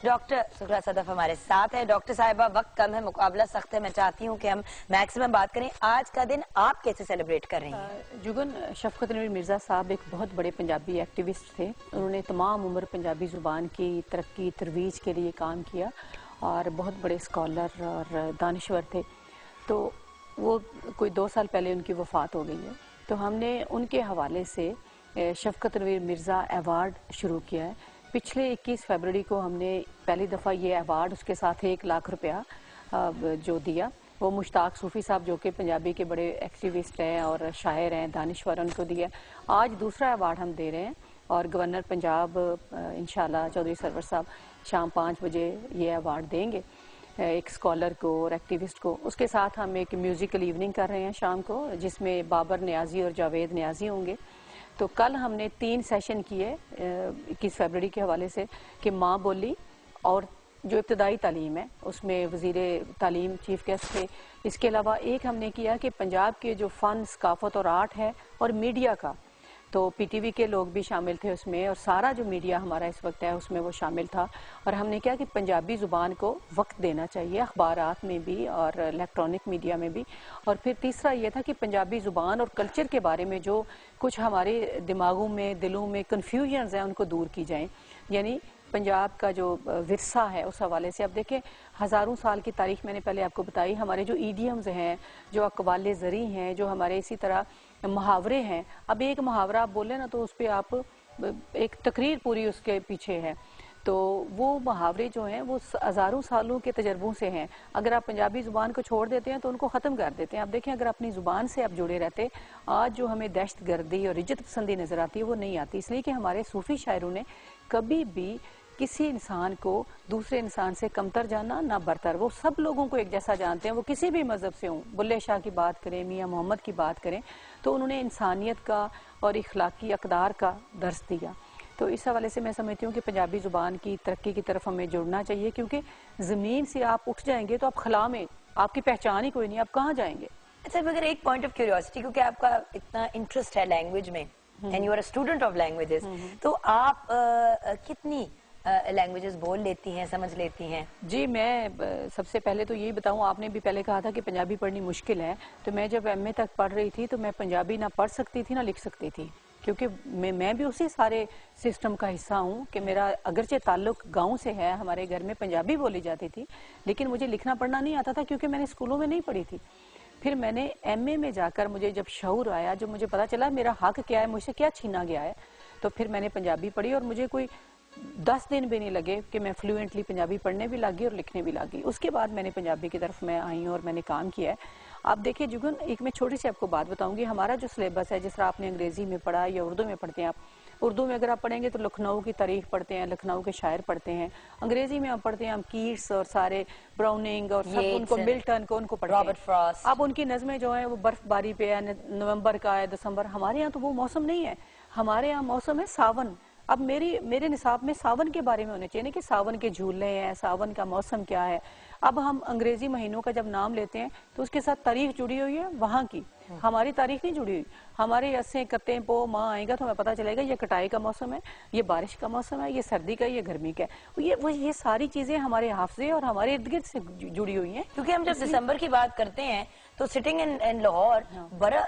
डॉक्टर सुखरा सदफ हमारे साथ है। डॉक्टर साहिबा, वक्त कम है, मुकाबला सख्त है, मैं चाहती हूँ कि हम मैक्सिमम बात करें। आज का दिन आप कैसे सेलिब्रेट कर रही हैं? जुगन, शफकत नवीर मिर्ज़ा साहब एक बहुत बड़े पंजाबी एक्टिविस्ट थे। उन्होंने तमाम उम्र पंजाबी ज़ुबान की तरक्की तरवीज के लिए काम किया और बहुत बड़े स्कॉलर और दानिश्वर थे। तो वो कोई 2 साल पहले उनकी वफ़ात हो गई है, तो हमने उनके हवाले से शफकत नवीर मिर्ज़ा अवार्ड शुरू किया है। पिछले 21 फरवरी को हमने पहली दफ़ा ये अवार्ड, उसके साथ 1 लाख रुपया जो दिया, वो मुश्ताक सूफ़ी साहब जो कि पंजाबी के बड़े एक्टिविस्ट हैं और शायर हैं, दानिश्वर, उनको दिया। आज दूसरा अवार्ड हम दे रहे हैं और गवर्नर पंजाब इंशाल्लाह चौधरी सरवर साहब शाम 5 बजे ये अवार्ड देंगे एक स्कॉलर को और एक्टिविस्ट को। उसके साथ हम एक म्यूज़िकल इवनिंग कर रहे हैं शाम को, जिसमें बाबर नियाजी और जावेद नियाजी होंगे। तो कल हमने 3 सेशन किए 21 फरवरी के हवाले से कि माँ बोली और जो इब्तदाई तालीम है उसमें वज़ीर तालीम चीफ गेस्ट थे। इसके अलावा एक हमने किया कि पंजाब के जो फ़न, सकाफ़त और आर्ट है और मीडिया का, तो पीटीवी के लोग भी शामिल थे उसमें और सारा जो मीडिया हमारा इस वक्त है उसमें वो शामिल था। और हमने क्या कि पंजाबी ज़ुबान को वक्त देना चाहिए अखबारात में भी और इलेक्ट्रॉनिक मीडिया में भी। और फिर तीसरा ये था कि पंजाबी ज़ुबान और कल्चर के बारे में जो कुछ हमारे दिमागों में, दिलों में कन्फ्यूजन्स हैं उनको दूर की जाएँ। यानी पंजाब का जो विरसा है उस हवाले से अब देखें, हज़ारों साल की तारीख मैंने पहले आपको बताई। हमारे जो ईडियम्स हैं, जो अक़वाले ज़री हैं, जो हमारे इसी तरह मुहावरे हैं। अब एक मुहावरा आप बोले ना तो उस पर आप एक तकरीर पूरी उसके पीछे है। तो वो मुहावरे जो हैं वो हज़ारों सालों के तजर्बों से हैं। अगर आप पंजाबी ज़ुबान को छोड़ देते हैं तो उनको ख़त्म कर देते हैं। आप देखें, अगर अपनी ज़ुबान से आप जुड़े रहते, आज जो हमें दहशत गर्दी और इज्जत पसंदी नज़र आती है वो नहीं आती। इसलिए कि हमारे सूफ़ी शायरों ने कभी भी किसी इंसान को दूसरे इंसान से कमतर जाना ना बरतर, वो सब लोगों को एक जैसा जानते हैं, वो किसी भी मज़हब से हों। बुल्ले शाह की बात करें, मियाँ मोहम्मद की बात करें, तो उन्होंने इंसानियत का और इखलाकी अक़दार का दर्स दिया। तो इस हवाले से मैं समझती हूँ कि पंजाबी ज़ुबान की तरक्की की तरफ हमें जुड़ना चाहिए, क्योंकि ज़मीन से आप उठ जाएंगे तो आप खला में आपकी पहचान ही कोई नहीं, आप कहाँ जाएंगे। अच्छा, मगर एक पॉइंट ऑफ क्यूरियोसिटी, क्योंकि आपका इतना इंटरेस्ट है लैंग्वेज में and you are a student of languages, तो आप कितनी लैंग्वेजेस बोल लेती हैं, समझ लेती हैं? जी, मैं सबसे पहले तो यही बताऊं, आपने भी पहले कहा था कि पंजाबी पढ़नी मुश्किल है, तो मैं जब एमए तक पढ़ रही थी तो मैं पंजाबी ना पढ़ सकती थी ना लिख सकती थी, क्योंकि मैं भी उसी सारे सिस्टम का हिस्सा हूँ कि मेरा अगरचे ताल्लुक गांव से है, हमारे घर में पंजाबी बोली जाती थी, लेकिन मुझे लिखना पढ़ना नहीं आता था क्योंकि मैंने स्कूलों में नहीं पढ़ी थी। फिर मैंने एमए में जाकर मुझे जब शऊर आया, जब मुझे पता चला मेरा हक क्या है, मुझसे क्या छीना गया है, तो फिर मैंने पंजाबी पढ़ी और मुझे कोई 10 दिन भी नहीं लगे कि मैं फ्लुएंटली पंजाबी पढ़ने भी लगी और लिखने भी लगी। उसके बाद मैंने पंजाबी की तरफ मैं आई और मैंने काम किया है। आप देखिए जुगन, एक मैं छोटी सी आपको बात बताऊंगी। हमारा जो सिलेबस है, जिस तरह आपने अंग्रेजी में पढ़ा या उर्दू में पढ़ते हैं, आप उर्दू में अगर आप पढ़ेंगे तो लखनऊ की तारीख पढ़ते हैं, लखनऊ के शायर पढ़ते हैं। अंग्रेजी में आप पढ़ते हैं हम कीट्स और सारे ब्राउनिंग और सब उनको, मिल्टन को उनको पढ़ते हैं, रॉबर्ट फ्रॉस्ट। अब उनकी नज़में जो है वो बर्फबारी पे है, नवंबर का है, दिसंबर। हमारे यहाँ तो वो मौसम नहीं है, हमारे यहाँ मौसम है सावन। अब मेरे निसाब में सावन के बारे में होने चाहिए कि सावन के झूले हैं, सावन का मौसम क्या है। अब हम अंग्रेजी महीनों का जब नाम लेते हैं तो उसके साथ तारीख जुड़ी हुई है वहाँ की, हमारी तारीख नहीं जुड़ी हुई। हमारे अस्से कत्ते पो माँ आएगा तो हमें पता चलेगा ये कटाई का मौसम है, ये बारिश का मौसम है, ये सर्दी का, ये गर्मी का है। ये सारी चीजें हमारे हाफजे और हमारे इर्द गिर्द से जुड़ी हुई हैं। क्योंकि हम जब दिसंबर की बात करते हैं तो सिटिंग इन लाहौर,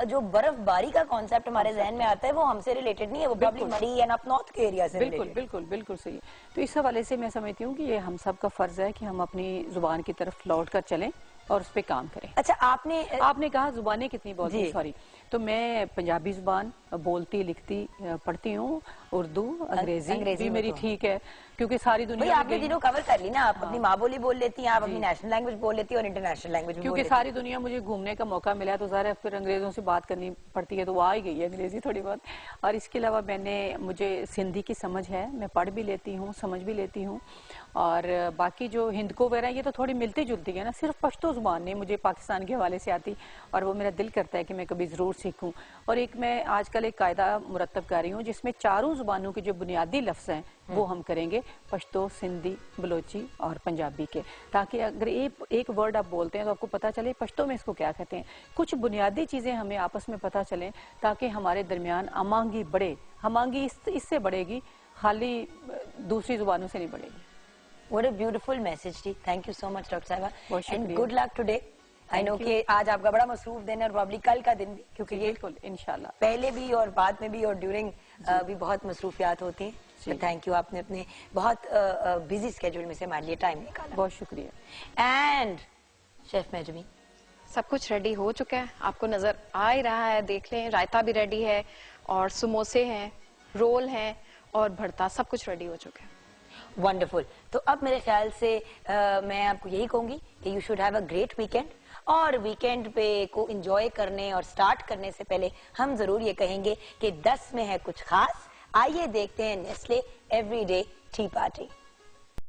जो बर्फबारी का कॉन्सेप्ट हमारे जहन में आता है वो हमसे रिलेटेड नहीं है, वो प्रॉब्ली मरी एंड अप नॉर्थ के एरिया से बिल्कुल सही। तो इस हवाले से मैं समझती हूँ कि ये हम सब का फर्ज है कि हम अपनी जुबान की तरफ लौट कर चलें और उस पर काम करें। अच्छा, आपने कहा जुबानें कितनी बोलती, सॉरी, तो मैं पंजाबी जुबान बोलती, लिखती, पढ़ती हूँ, उर्दू, अंग्रेजी भी मेरी ठीक है, क्योंकि सारी भाई दुनिया में आपने गई तीनों कवर कर ली ना, आप अपनी माँ बोली बोल लेती हैं, आप अपनी नेशनल लैंग्वेज बोल लेती हैं और इंटरनेशनल लैंग्वेज भी बोल क्योंकि लेती हैं। सारी दुनिया मुझे घूमने का मौका मिला है, तो ज़ाहिर है फिर अंग्रेज़ों से बात करनी पड़ती है, तो वो आ ही गई है अंग्रेज़ी थोड़ी बहुत। और इसके अलावा मुझे सिंधी की समझ है, मैं पढ़ भी लेती हूँ, समझ भी लेती हूँ। और बाकी जो हिंदको वगैरह ये तो थोड़ी मिलती जुलती है ना, सिर्फ पश्तो ज़ुबान नहीं मुझे पाकिस्तान के हवाले से आती, और वो मेरा दिल करता है कि मैं कभी ज़रूर सीखूँ। और एक मैं आजकल एक कायदा मुरतब कर रही हूँ जिसमें चारों ज़ुबानों के जो बुनियादी लफ्ज़ हैं वो हम करेंगे, पश्तो, सिंधी, बलोची और पंजाबी के, ताकि अगर एक वर्ड आप बोलते हैं तो आपको पता चले पश्तो में इसको क्या कहते हैं। कुछ बुनियादी चीज़ें हमें आपस में पता चलें ताकि हमारे दरमियान अमांगी बढ़े। हमांगी इससे बढ़ेगी, खाली दूसरी ज़ुबानों से नहीं बढ़ेगी। What a beautiful message थी। Thank you so much doctor साहिबा, बहुत and शुक्रिया। good luck today। I know कि आज आपका बड़ा मसरूफ दिन है और प्रॉब्ली कल का दिन भी, क्योंकि ये बिल्कुल इंशाल्लाह पहले भी और बाद में भी और ड्यूरिंग भी बहुत मसरूफियात होती हैं। तो थैंक यू, आपने अपने बहुत बिजी स्केड्यूल में से हमारे लिए टाइम निकाला। बहुत शुक्रिया। एंड शेफ मेजमी, सब कुछ रेडी हो चुका है, आपको नजर आ ही रहा है, देख लें। रायता भी रेडी है और समोसे हैं, रोल हैं और भरता, सब कुछ रेडी हो चुका है। वंडरफुल। तो अब मेरे ख्याल से मैं आपको यही कहूंगी कि you should have a great weekend, और वीकेंड पे को एंजॉय करने और स्टार्ट करने से पहले हम जरूर ये कहेंगे कि 10 में है कुछ खास। आइए देखते हैं नेस्ले एवरीडे टी पार्टी।